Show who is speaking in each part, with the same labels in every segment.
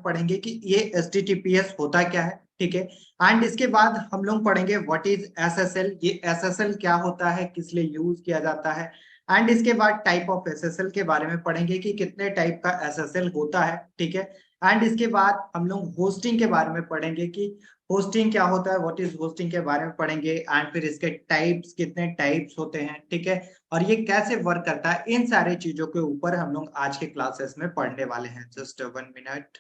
Speaker 1: पढ़ेंगे कि ये HTTPS होता क्या है, ठीक है। एंड इसके बाद हम लोग पढ़ेंगे व्हाट इज SSL, ये SSL क्या होता है, किस लिए यूज किया जाता है। एंड इसके बाद टाइप ऑफ SSL के बारे में पढ़ेंगे कि कितने टाइप का SSL होता है, ठीक है। एंड इसके बाद हम लोग होस्टिंग के बारे में पढ़ेंगे कि होस्टिंग क्या होता है, व्हाट इज होस्टिंग के बारे में पढ़ेंगे। एंड फिर इसके टाइप्स, कितने टाइप्स होते हैं, ठीक है, और ये कैसे वर्क करता है, इन सारी चीजों के ऊपर हम लोग आज के क्लासेस में पढ़ने वाले हैं। Just 1 minute.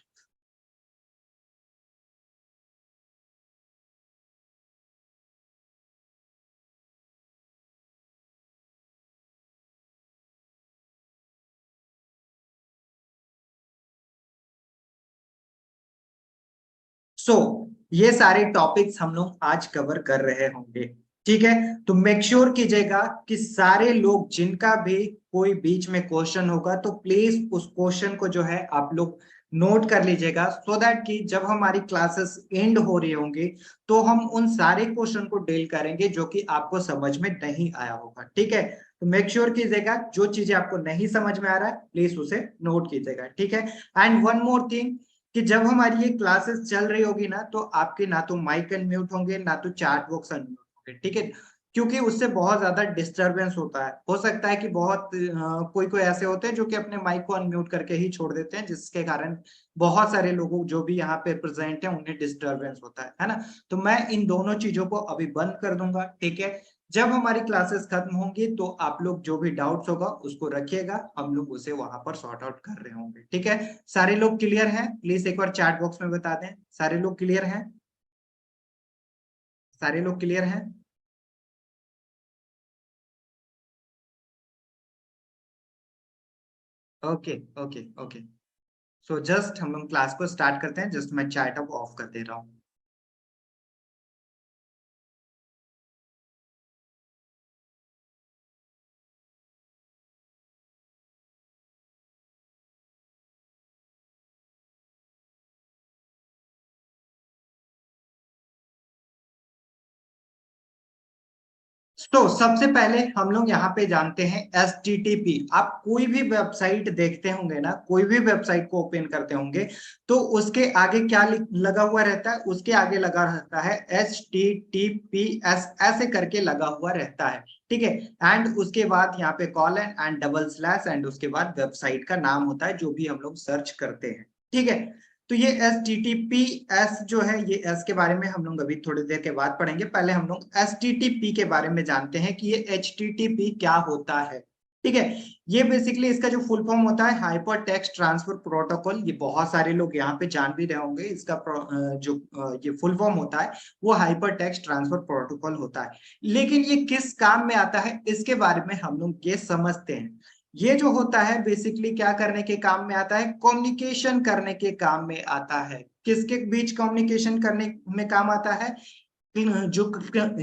Speaker 1: सो ये सारे टॉपिक्स हम लोग आज कवर कर रहे होंगे, ठीक है। तो मेक श्योर कीजिएगा कि सारे लोग, जिनका भी कोई बीच में क्वेश्चन होगा, तो प्लीज उस क्वेश्चन को जो है आप लोग नोट कर लीजिएगा, सो दैट कि जब हमारी क्लासेस एंड हो रही होंगी तो हम उन सारे क्वेश्चन को डील करेंगे जो कि आपको समझ में नहीं आया होगा, ठीक है। तो मेक श्योर कीजिएगा जो चीजें आपको नहीं समझ में आ रहा है प्लीज उसे नोट कीजिएगा, ठीक है। एंड वन मोर थिंग कि जब हमारी ये क्लासेस चल रही होगी ना, तो आपके ना तो माइक अनम्यूट होंगे, ना तो चैट बॉक्स अनम्यूट होंगे, ठीक है। क्योंकि उससे बहुत ज्यादा डिस्टरबेंस होता है। हो सकता है कि बहुत कोई कोई ऐसे होते हैं जो कि अपने माइक को अनम्यूट करके ही छोड़ देते हैं, जिसके कारण बहुत सारे लोगों जो भी यहाँ पे प्रेजेंट है उन्हें डिस्टरबेंस होता है ना। तो मैं इन दोनों चीजों को अभी बंद कर दूंगा, ठीक है। जब हमारी क्लासेस खत्म होंगी तो आप लोग जो भी डाउट्स होगा उसको रखिएगा, हम लोग उसे वहां पर सॉर्ट आउट कर रहे होंगे, ठीक है। सारे लोग क्लियर हैं? प्लीज एक बार चैट बॉक्स में बता दें, सारे लोग क्लियर हैं? सारे लोग क्लियर हैं? Okay okay okay. So just हम लोग क्लास को स्टार्ट करते हैं। जस्ट मैं चैट अब ऑफ कर दे रहा हूँ। तो सबसे पहले हम लोग यहाँ पे जानते हैं HTTP। आप कोई भी वेबसाइट देखते होंगे ना, कोई भी वेबसाइट को ओपन करते होंगे, तो उसके आगे क्या लगा हुआ रहता है? उसके आगे लगा रहता है HTTPS, ऐसे करके लगा हुआ रहता है, ठीक है। एंड उसके बाद यहाँ पे colon and double slash and उसके बाद वेबसाइट का नाम होता है जो भी हम लोग सर्च करते हैं, ठीक है। तो ये HTTPS जो है, ये एस के बारे में हम लोग अभी थोड़ी देर के बाद पढ़ेंगे। पहले हम लोग HTTP के बारे में जानते हैं कि ये HTTP क्या होता है, ठीक है। ये बेसिकली इसका जो फुल फॉर्म होता है, हाइपर टेक्स्ट ट्रांसफर प्रोटोकॉल। ये बहुत सारे लोग यहाँ पे जान भी रहे होंगे। इसका ये फुल फॉर्म होता है वो हाइपर टेक्स्ट ट्रांसफर प्रोटोकॉल होता है। लेकिन ये किस काम में आता है इसके बारे में हम लोग ये समझते हैं। ये जो होता है बेसिकली क्या करने के काम में आता है? कम्युनिकेशन करने के काम में आता है। किसके बीच कम्युनिकेशन करने में काम आता है? जो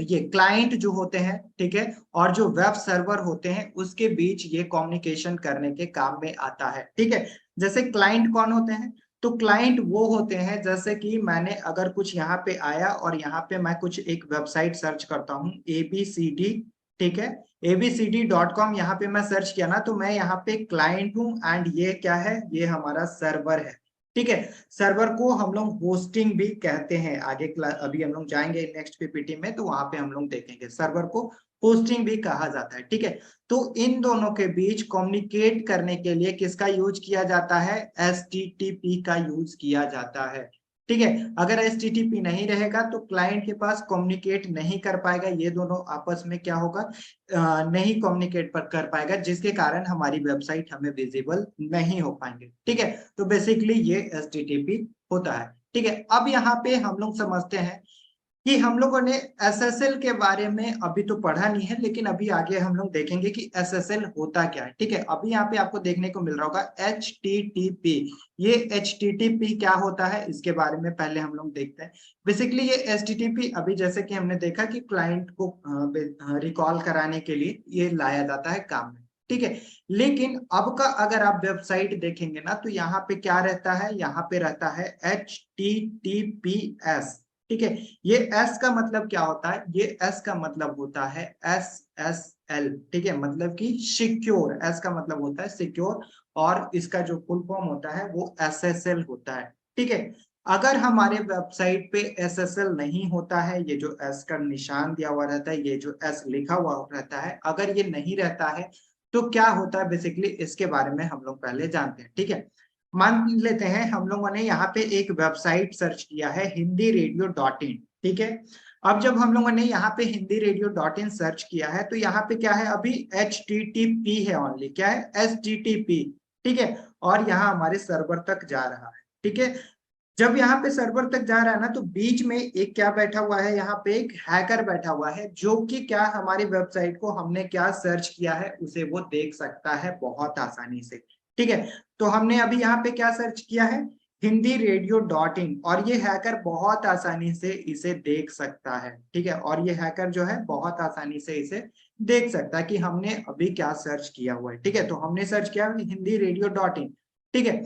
Speaker 1: ये क्लाइंट जो होते हैं, ठीक है, और जो वेब सर्वर होते हैं उसके बीच ये कम्युनिकेशन करने के काम में आता है, ठीक है। जैसे क्लाइंट कौन होते हैं? तो क्लाइंट वो होते हैं, जैसे कि मैंने अगर कुछ यहाँ पे आया और यहाँ पे मैं कुछ एक वेबसाइट सर्च करता हूँ ABCD, ठीक है, abcd.com, यहाँ पे मैं सर्च किया ना, तो मैं यहाँ पे क्लाइंट हूँ एंड ये क्या है? ये हमारा सर्वर है, ठीक है। सर्वर को हम लोग होस्टिंग भी कहते हैं। आगे अभी हम लोग जाएंगे नेक्स्ट पीपीटी में, तो वहां पे हम लोग देखेंगे सर्वर को होस्टिंग भी कहा जाता है, ठीक है। तो इन दोनों के बीच कम्युनिकेट करने के लिए किसका यूज किया जाता है? HTTP का यूज किया जाता है, ठीक है। अगर HTTP नहीं रहेगा तो क्लाइंट के पास कम्युनिकेट नहीं कर पाएगा, ये दोनों आपस में क्या होगा? नहीं कम्युनिकेट कर पाएगा, जिसके कारण हमारी वेबसाइट हमें विजिबल नहीं हो पाएंगे, ठीक है। तो बेसिकली ये HTTP होता है, ठीक है। अब यहाँ पे हम लोग समझते हैं कि हम लोगों ने SSL के बारे में अभी तो पढ़ा नहीं है, लेकिन अभी आगे हम लोग देखेंगे कि SSL होता क्या है, ठीक है। अभी यहाँ पे आपको देखने को मिल रहा होगा HTTP। ये HTTP क्या होता है इसके बारे में पहले हम लोग देखते हैं। बेसिकली ये HTTP, अभी जैसे कि हमने देखा कि क्लाइंट को रिकॉल कराने के लिए ये लाया जाता है काम में, ठीक है। लेकिन अब का अगर आप वेबसाइट देखेंगे ना, तो यहाँ पे क्या रहता है? यहाँ पे रहता है HTTPS, ठीक है। ये एस का मतलब क्या होता है? ये एस का मतलब होता है SSL, ठीक है, मतलब कि सिक्योर। एस का मतलब होता है सिक्योर और इसका जो फुल फॉर्म होता है वो SSL होता है, ठीक है। अगर हमारे वेबसाइट पे SSL नहीं होता है, ये जो S का निशान दिया हुआ रहता है, ये जो S लिखा हुआ रहता है, अगर ये नहीं रहता है तो क्या होता है बेसिकली, इसके बारे में हम लोग पहले जानते हैं। ठीक है, मान लेते हैं हम लोगों ने यहाँ पे एक वेबसाइट सर्च किया है hindiRadio.in। ठीक है, अब जब हम लोगों ने यहाँ पे hindiRadio.in सर्च किया है तो यहाँ पे क्या है, अभी HTTP है, ओनली क्या है, HTTP। ठीक है, और यहाँ हमारे सर्वर तक जा रहा है। ठीक है, जब यहाँ पे सर्वर तक जा रहा है ना, तो बीच में एक क्या बैठा हुआ है, यहाँ पे एक हैकर बैठा हुआ है, जो कि क्या हमारी वेबसाइट को हमने क्या सर्च किया है उसे वो देख सकता है बहुत आसानी से। ठीक है, तो हमने अभी यहाँ पे क्या सर्च किया है, hindiRadio.in, और ये हैकर बहुत आसानी से इसे देख सकता है। ठीक है, और ये हैकर जो है बहुत आसानी से इसे देख सकता है कि हमने अभी क्या सर्च किया हुआ है। ठीक है, तो हमने सर्च किया hindiRadio.in। ठीक है,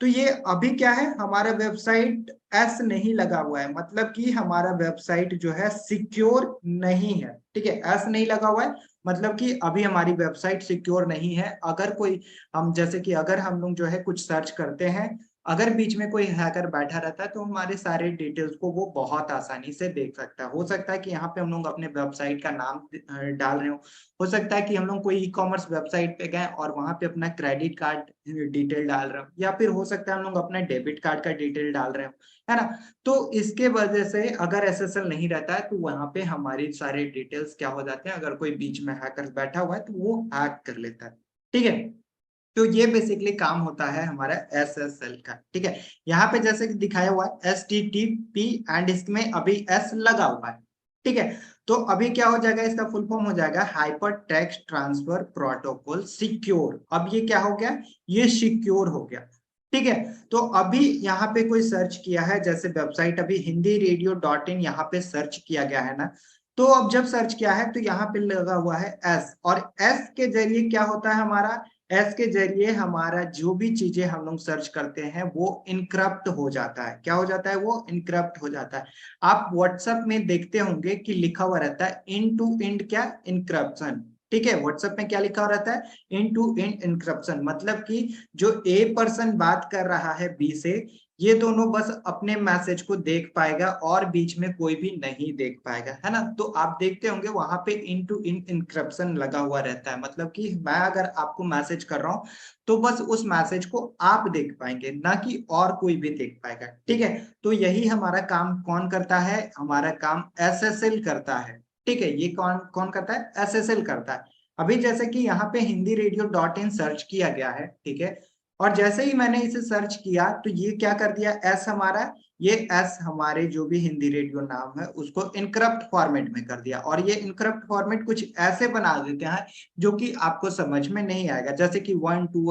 Speaker 1: तो ये अभी क्या है, हमारा वेबसाइट एस नहीं लगा हुआ है, मतलब कि हमारा वेबसाइट जो है सिक्योर नहीं है। ठीक है, एस नहीं लगा हुआ है, मतलब कि अभी हमारी वेबसाइट सिक्योर नहीं है। अगर कोई, हम जैसे कि अगर हम लोग जो है कुछ सर्च करते हैं, अगर बीच में कोई हैकर बैठा रहता है तो हमारे सारे डिटेल्स को वो बहुत आसानी से देख सकता है। हो सकता है कि यहाँ पे हम लोग अपने वेबसाइट का नाम डाल रहे हो सकता है कि हम लोग कोई ई-कॉमर्स वेबसाइट पे गए और वहां पे अपना क्रेडिट कार्ड डिटेल डाल रहे हो, या फिर हो सकता है हम लोग अपना डेबिट कार्ड का डिटेल डाल रहे हो, है ना। तो इसके वजह से अगर SSL नहीं रहता है तो वहां पे हमारी सारे डिटेल्स क्या हो जाते हैं, अगर कोई बीच में हैकर बैठा हुआ है तो वो हैक कर लेता है। ठीक है, तो ये बेसिकली काम होता है हमारा SSL का। ठीक है, यहाँ पे जैसे कि दिखाया हुआ है HTTP, एंड इसमें अभी S लगा हुआ है। ठीक है, तो अभी क्या हो जाएगा, इसका फुल फॉर्म हो जाएगा hyper text transfer protocol secure. अब ये क्या हो गया, ये सिक्योर हो गया। ठीक है, तो अभी यहाँ पे कोई सर्च किया है, जैसे वेबसाइट अभी hindiRadio.in यहाँ पे सर्च किया गया है ना, तो अब जब सर्च किया है तो यहाँ पे लगा हुआ है S, और S के जरिए क्या होता है हमारा, एस के जरिए हमारा जो भी चीजें हम लोग सर्च करते हैं वो इनक्रप्ट हो जाता है। क्या हो जाता है, वो इनक्रप्ट हो जाता है। आप व्हाट्सएप में देखते होंगे कि लिखा हुआ रहता है इन टू इंड क्या, इनक्रप्शन। ठीक है, व्हाट्सएप में क्या लिखा हुआ रहता है, इन टू इंड इनक्रप्शन, मतलब कि जो ए पर्सन बात कर रहा है बी से, ये दोनों बस अपने मैसेज को देख पाएगा और बीच में कोई भी नहीं देख पाएगा, है ना। तो आप देखते होंगे वहां पे इन टू इन इनक्रप्शन लगा हुआ रहता है, मतलब कि मैं अगर आपको मैसेज कर रहा हूं तो बस उस मैसेज को आप देख पाएंगे, ना कि और कोई भी देख पाएगा। ठीक है, तो यही हमारा काम कौन करता है, हमारा काम SSL करता है। ठीक है, ये कौन कौन करता है, SSL करता है। अभी जैसे कि यहाँ पे hindiRadio.in सर्च किया गया है। ठीक है, और जैसे ही मैंने इसे सर्च किया तो ये क्या कर दिया, एस हमारा, ये एस हमारे जो भी hindiRadio नाम है उसको इनक्रप्ट फॉर्मेट में कर दिया, और ये इनक्रप्ट फॉर्मेट कुछ ऐसे बना देते हैं जो कि आपको समझ में नहीं आएगा, जैसे कि 1 2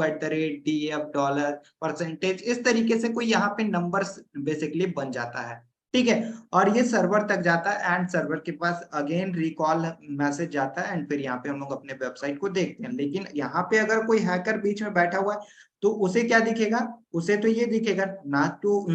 Speaker 1: DF डॉलर परसेंटेज, इस तरीके से कोई यहाँ पे नंबर बेसिकली बन जाता है। ठीक है, और ये सर्वर तक जाता है, एंड सर्वर के पास अगेन रिकॉल मैसेज जाता है, एंड फिर यहाँ पे हम लोग अपने वेबसाइट को देखते हैं। लेकिन यहाँ पे अगर कोई हैकर बीच में बैठा हुआ है तो उसे क्या दिखेगा, उसे तो ये दिखेगा ना, तो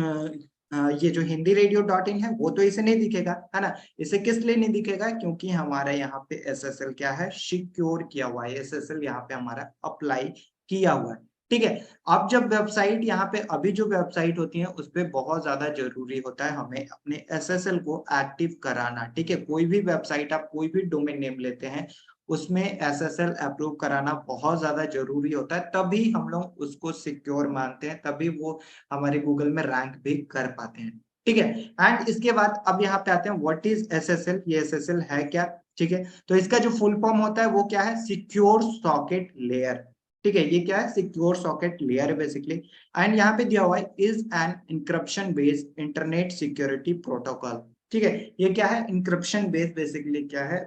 Speaker 1: ये जो hindiRadio.in है वो तो इसे नहीं दिखेगा, है ना। इसे किस लिए नहीं दिखेगा, क्योंकि हमारा यहाँ पे SSL क्या है, सिक्योर किया हुआ है, SSL यहाँ पे हमारा अप्लाई किया हुआ है। ठीक है, अब जब वेबसाइट यहाँ पे अभी जो वेबसाइट होती है उस पर बहुत ज्यादा जरूरी होता है हमें अपने SSL को एक्टिव कराना। ठीक है, कोई भी वेबसाइट, आप कोई भी डोमेन नेम लेते हैं उसमें SSL अप्रूव कराना बहुत ज्यादा जरूरी होता है, तभी हम लोग उसको सिक्योर मानते हैं, तभी वो हमारे गूगल में रैंक भी कर पाते हैं। ठीक है, एंड इसके बाद अब यहाँ पे आते हैं व्हाट इज SSL, ये SSL है क्या। ठीक है, तो इसका जो फुल फॉर्म होता है वो क्या है, सिक्योर सॉकेट लेयर। ठीक है, ये क्या है, secure socket layer basically, and यहाँ पे दिया हुआ है is an encryption based internet security protocol. ठीक है, ये क्या है, इंक्रिप्शन बेस्ड बेसिकली क्या है,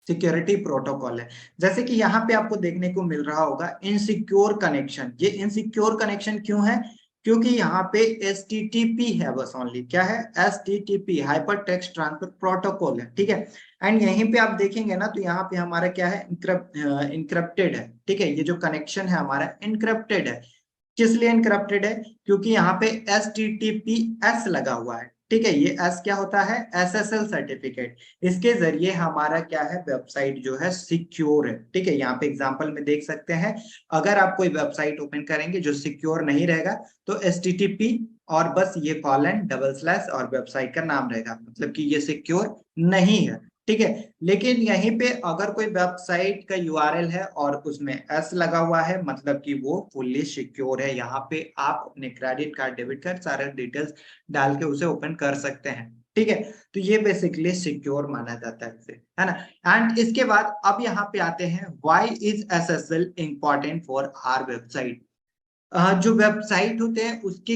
Speaker 1: सिक्योरिटी प्रोटोकॉल है। जैसे कि यहाँ पे आपको देखने को मिल रहा होगा इनसिक्योर कनेक्शन, ये इनसिक्योर कनेक्शन क्यों है, क्योंकि यहाँ पे HTTP है, बस ओनली क्या है, HTTP hyper text transfer protocol है। ठीक है, एंड यहीं पे आप देखेंगे ना तो यहाँ पे हमारा क्या है, इनक्रप्टेड है। ठीक है, ये जो कनेक्शन है हमारा इनक्रप्टेड है। किस लिए इनक्रप्टेड है, क्योंकि यहाँ पे HTTPS लगा हुआ है। ठीक है, ये एस क्या होता है, एसएसएल सर्टिफिकेट। इसके जरिए हमारा क्या है, वेबसाइट जो है सिक्योर है। ठीक है, यहाँ पे एग्जांपल में देख सकते हैं, अगर आप कोई वेबसाइट ओपन करेंगे जो सिक्योर नहीं रहेगा तो HTTP और बस ये कॉलन डबल स्लैश और वेबसाइट का नाम रहेगा, मतलब कि ये सिक्योर नहीं है। ठीक है, लेकिन यहीं पे अगर कोई वेबसाइट का URL है और उसमें एस लगा हुआ है, मतलब कि वो फुल्ली सिक्योर है। यहाँ पे आप अपने क्रेडिट कार्ड, डेबिट कार्ड, सारे डिटेल्स डाल के उसे ओपन कर सकते हैं। ठीक है, तो ये बेसिकली सिक्योर माना जाता है इसे, है ना। एंड इसके बाद अब यहाँ पे आते हैं, why is SSL important for our website. जो वेबसाइट होते हैं उसकी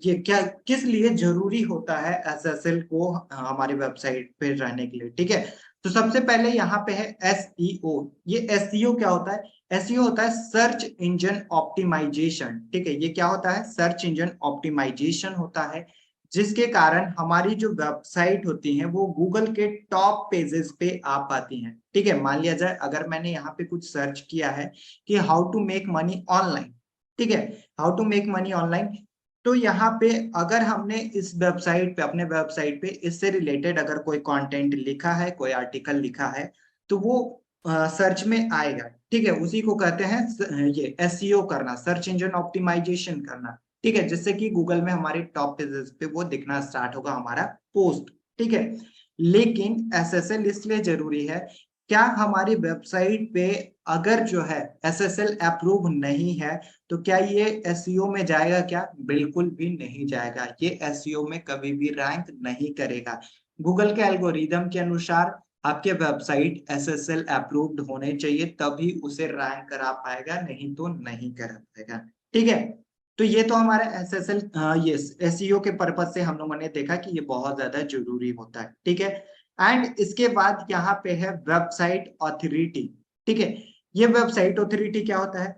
Speaker 1: ये क्या किस लिए जरूरी होता है SSL को हमारी वेबसाइट पे रहने के लिए। ठीक है, तो सबसे पहले यहाँ पे है SEO। ये SEO क्या होता है, SEO होता है सर्च इंजन ऑप्टिमाइजेशन। ठीक है, ये क्या होता है, सर्च इंजन ऑप्टिमाइजेशन होता है, जिसके कारण हमारी जो वेबसाइट होती है वो गूगल के टॉप पेजेस पे आ पाती हैं। ठीक है, मान लिया जाए अगर मैंने यहाँ पे कुछ सर्च किया है कि how to make money online, ठीक है, how to make money online, तो यहाँ पे अगर हमने इस वेबसाइट पे, अपने वेबसाइट पे इससे रिलेटेड अगर कोई कंटेंट लिखा है, कोई आर्टिकल लिखा है, तो वो सर्च में आएगा। ठीक है, उसी को कहते हैं ये SEO करना, सर्च इंजन ऑप्टिमाइजेशन करना। ठीक है, जिससे कि गूगल में हमारे टॉप पेजेस पे वो दिखना स्टार्ट होगा हमारा पोस्ट। ठीक है, लेकिन SSL इसलिए जरूरी है, क्या हमारी वेबसाइट पे अगर जो है SSL अप्रूव नहीं है तो क्या ये SEO में जाएगा, क्या बिल्कुल भी नहीं जाएगा। ये SEO में कभी भी रैंक नहीं करेगा। गूगल के एल्गोरिदम के अनुसार आपके वेबसाइट SSL अप्रूव्ड होने चाहिए, तभी उसे रैंक करा पाएगा, नहीं तो नहीं करा पाएगा। ठीक है, तो ये तो हमारा SSL ये SEO के पर्पज से हम लोगों ने देखा कि ये बहुत ज्यादा जरूरी होता है। ठीक है, एंड इसके बाद यहाँ पे है वेबसाइट ऑथोरिटी। ठीक है, ये वेबसाइट ऑथोरिटी क्या होता है,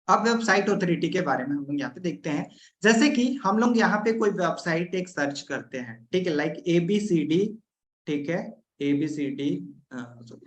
Speaker 1: अब वेबसाइट ऑथोरिटी के बारे में हम लोग यहाँ पे देखते हैं। जैसे कि हम लोग यहाँ पे कोई वेबसाइट एक सर्च करते हैं, ठीक है, लाइक ABCD, ठीक है, ABCD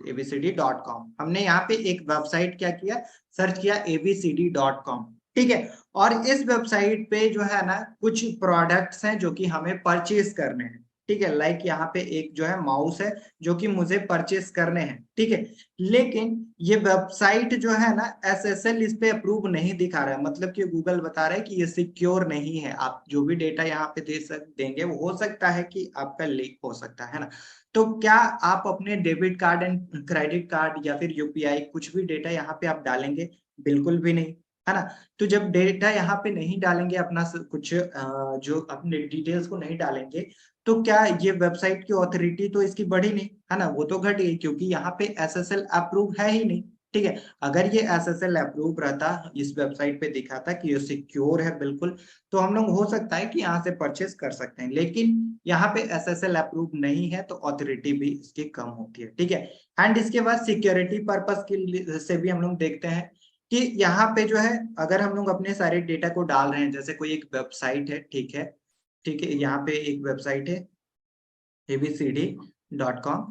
Speaker 1: abcd.com, हमने यहाँ पे एक वेबसाइट क्या किया, सर्च किया abcd.com। ठीक है, और इस वेबसाइट पे जो है ना कुछ प्रोडक्ट्स हैं जो कि हमें परचेज करने हैं। ठीक है, लाइक यहाँ पे एक जो है माउस है जो कि मुझे परचेज करने हैं। ठीक है, लेकिन ये वेबसाइट जो है ना SSL इस पे अप्रूव नहीं दिखा रहा है, मतलब कि गूगल बता रहा है कि ये सिक्योर नहीं है। आप जो भी डेटा यहाँ पे देंगे वो हो सकता है कि आपका लीक हो सकता है ना। तो क्या आप अपने debit card and credit card या फिर UPI कुछ भी डेटा यहाँ पे आप डालेंगे, बिल्कुल भी नहीं, है ना। तो जब डेटा यहाँ पे नहीं डालेंगे, अपना कुछ जो अपने डिटेल्स को नहीं डालेंगे, तो क्या ये वेबसाइट की ऑथोरिटी तो इसकी बढ़ी नहीं, है ना, वो तो घट गई, क्योंकि यहाँ पे SSL अप्रूव है ही नहीं। ठीक है, अगर ये SSL अप्रूव रहता, इस वेबसाइट पे दिखाता कि ये सिक्योर है बिल्कुल, तो हम लोग हो सकता है कि यहाँ से परचेस कर सकते हैं, लेकिन यहाँ पे SSL अप्रूव नहीं है तो ऑथोरिटी भी इसकी कम होती है। ठीक है, एंड इसके बाद सिक्योरिटी पर्पस के से भी हम लोग देखते हैं कि यहाँ पे जो है अगर हम लोग अपने सारे डेटा को डाल रहे हैं, जैसे कोई एक वेबसाइट है, ठीक है, ठीक है, यहाँ पे एक वेबसाइट है abcd.com,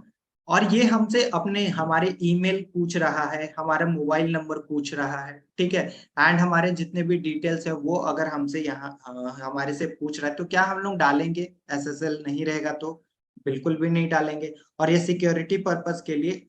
Speaker 1: और ये हमसे अपने हमारे ईमेल पूछ रहा है, हमारा मोबाइल नंबर पूछ रहा है। ठीक है, एंड हमारे जितने भी डिटेल्स है वो अगर हमसे यहाँ हमारे से पूछ रहा है, तो क्या हम लोग डालेंगे, SSL नहीं रहेगा तो बिल्कुल भी नहीं डालेंगे। और ये सिक्योरिटी पर्पस के लिए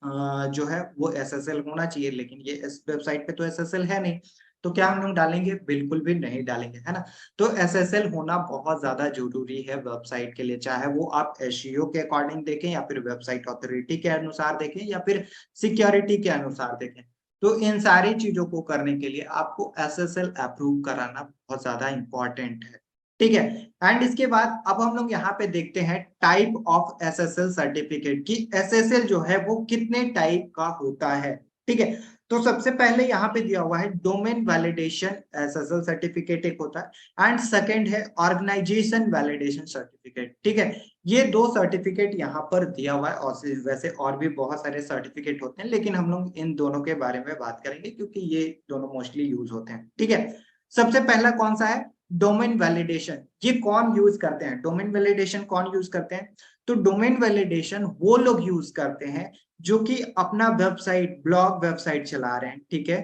Speaker 1: जो है वो SSL होना चाहिए, लेकिन ये इस वेबसाइट पे तो SSL है नहीं, तो क्या हम लोग डालेंगे, बिल्कुल भी नहीं डालेंगे, है ना। तो SSL होना बहुत ज्यादा जरूरी है वेबसाइट के लिए, चाहे वो आप SEO के अकॉर्डिंग देखें या फिर वेबसाइट ऑथोरिटी के अनुसार देखें या फिर सिक्योरिटी के अनुसार देखें। तो इन सारी चीजों को करने के लिए आपको SSL अप्रूव कराना बहुत ज्यादा इंपॉर्टेंट है। ठीक है, एंड इसके बाद अब हम लोग यहाँ पे देखते हैं टाइप ऑफ SSL सर्टिफिकेट की, SSL जो है वो कितने टाइप का होता है। ठीक है, तो सबसे पहले यहाँ पे दिया हुआ है डोमेन वैलिडेशन SSL सर्टिफिकेट एक होता है, एंड सेकंड है ऑर्गेनाइजेशन वैलिडेशन सर्टिफिकेट। ठीक है, ये दो सर्टिफिकेट यहाँ पर दिया हुआ है, और वैसे और भी बहुत सारे सर्टिफिकेट होते हैं, लेकिन हम लोग इन दोनों के बारे में बात करेंगे क्योंकि ये दोनों मोस्टली यूज होते हैं। ठीक है, सबसे पहला कौन सा है, डोमेन वैलिडेशन। ये कौन यूज करते हैं, डोमेन वैलिडेशन कौन यूज करते हैं, तो डोमेन वैलिडेशन वो लोग यूज करते हैं जो कि अपना वेबसाइट, ब्लॉग वेबसाइट चला रहे हैं। ठीक है,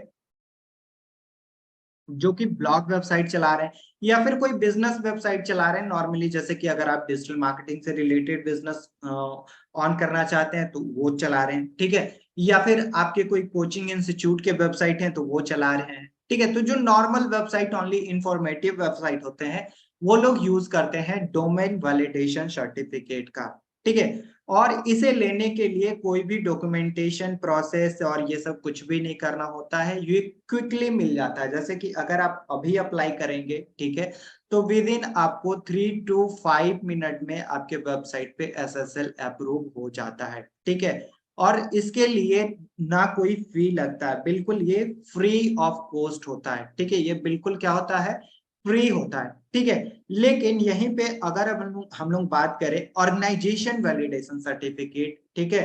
Speaker 1: जो कि ब्लॉग वेबसाइट चला रहे हैं या फिर कोई बिजनेस वेबसाइट चला रहे हैं नॉर्मली, जैसे कि अगर आप डिजिटल मार्केटिंग से रिलेटेड बिजनेस ऑन करना चाहते हैं तो वो चला रहे हैं, ठीक है, या फिर आपके कोई कोचिंग इंस्टीट्यूट के वेबसाइट हैं तो वो चला रहे हैं, ठीक है। तो जो normal website only informative website होते हैं वो लोग यूज करते हैं डोमेन वैलिडेशन सर्टिफिकेट का, ठीक है। और इसे लेने के लिए कोई भी डॉक्यूमेंटेशन प्रोसेस और ये सब कुछ भी नहीं करना होता है, ये क्विकली मिल जाता है। जैसे कि अगर आप अभी अप्लाई करेंगे, ठीक है, तो विद इन आपको 3 to 5 मिनट में आपके वेबसाइट पे SSL अप्रूव हो जाता है, ठीक है। और इसके लिए ना कोई फी लगता है, बिल्कुल ये फ्री ऑफ कॉस्ट होता है, ठीक है। ये बिल्कुल क्या होता है, फ्री होता है, ठीक है। लेकिन यहीं पे अगर हम लोग बात करें ऑर्गेनाइजेशन वैलिडेशन सर्टिफिकेट, ठीक है,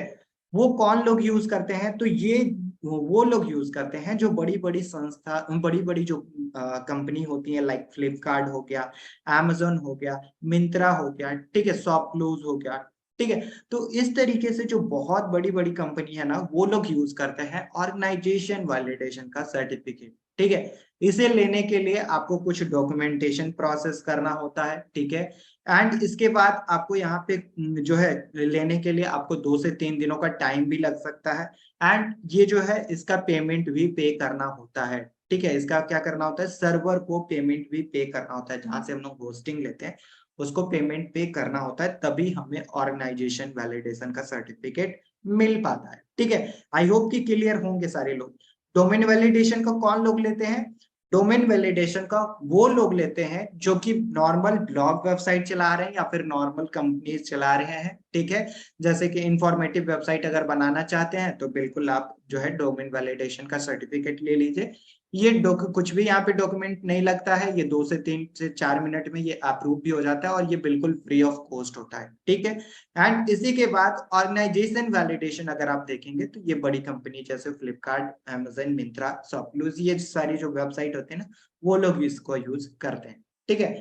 Speaker 1: वो कौन लोग यूज करते हैं, तो ये वो लोग यूज करते हैं जो बड़ी बड़ी संस्था, बड़ी बड़ी जो कंपनी होती है, लाइक फ्लिपकार्ट हो गया, Amazon हो गया, मिंत्रा हो गया, ठीक है, शॉपक्लूज हो गया, ठीक है। तो इस तरीके से जो बहुत बड़ी बड़ी कंपनी है ना, वो लोग यूज करते हैं ऑर्गेनाइजेशन वैलिडेशन का सर्टिफिकेट, ठीक है। इसे लेने के लिए आपको कुछ डॉक्यूमेंटेशन प्रोसेस करना होता है, ठीक है। एंड इसके बाद आपको यहाँ पे जो है लेने के लिए आपको 2 से 3 दिनों का टाइम भी लग सकता है। एंड ये जो है इसका पेमेंट भी पे करना होता है, ठीक है। इसका क्या करना होता है, सर्वर को पेमेंट भी पे करना होता है, जहां से हम लोग होस्टिंग लेते हैं उसको पेमेंट पे करना होता है, तभी हमें ऑर्गेनाइजेशन वैलिडेशन का सर्टिफिकेट मिल पाता है, ठीक है। आई होप कि क्लियर होंगे सारे लोग। डोमेन वैलिडेशन का कौन लोग लेते हैं, डोमेन वैलिडेशन का वो लोग लेते हैं जो कि नॉर्मल ब्लॉग वेबसाइट चला रहे हैं या फिर नॉर्मल कंपनीज चला रहे हैं, ठीक है। जैसे कि इंफॉर्मेटिव वेबसाइट अगर बनाना चाहते हैं तो बिल्कुल आप जो है डोमेन वैलिडेशन का सर्टिफिकेट ले लीजिए। ये कुछ भी यहाँ पे डॉक्यूमेंट नहीं लगता है, ये 2 से 3 से 4 मिनट में ये अप्रूव भी हो जाता है और ये बिल्कुल फ्री ऑफ कॉस्ट होता है, ठीक है। एंड इसी के बाद ऑर्गेनाइजेशन वैलिडेशन अगर आप देखेंगे तो ये बड़ी कंपनी जैसे फ्लिपकार्ट, Amazon, मिंत्रा, शॉपक्लूज, ये सारी जो वेबसाइट होते हैं ना, वो लोग इसको यूज करते हैं, ठीक है।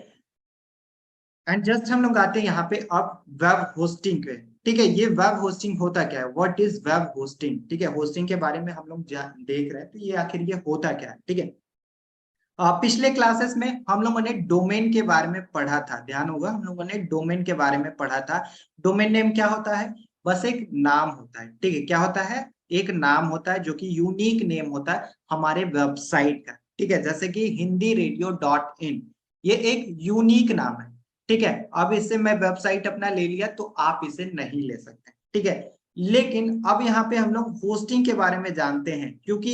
Speaker 1: एंड जस्ट हम लोग आते हैं यहाँ पे अब वेब होस्टिंग पे, ठीक है। ये वेब होस्टिंग होता क्या है, व्हाट इज वेब होस्टिंग, ठीक है। होस्टिंग के बारे में हम लोग देख रहे हैं, तो ये आखिर ये होता क्या है, ठीक है। पिछले क्लासेस में हम लोगों ने डोमेन के बारे में पढ़ा था, ध्यान होगा, हम लोगों ने डोमेन के बारे में पढ़ा था। डोमेन नेम क्या होता है, बस एक नाम होता है, ठीक है। क्या होता है, एक नाम होता है जो कि यूनिक नेम होता है हमारे वेबसाइट का, ठीक है। जैसे कि HindiRadio.in, ये एक यूनिक नाम है, ठीक है। अब इससे मैं वेबसाइट अपना ले लिया तो आप इसे नहीं ले सकते, ठीक है। लेकिन अब यहाँ पे हम लोग होस्टिंग के बारे में जानते हैं, क्योंकि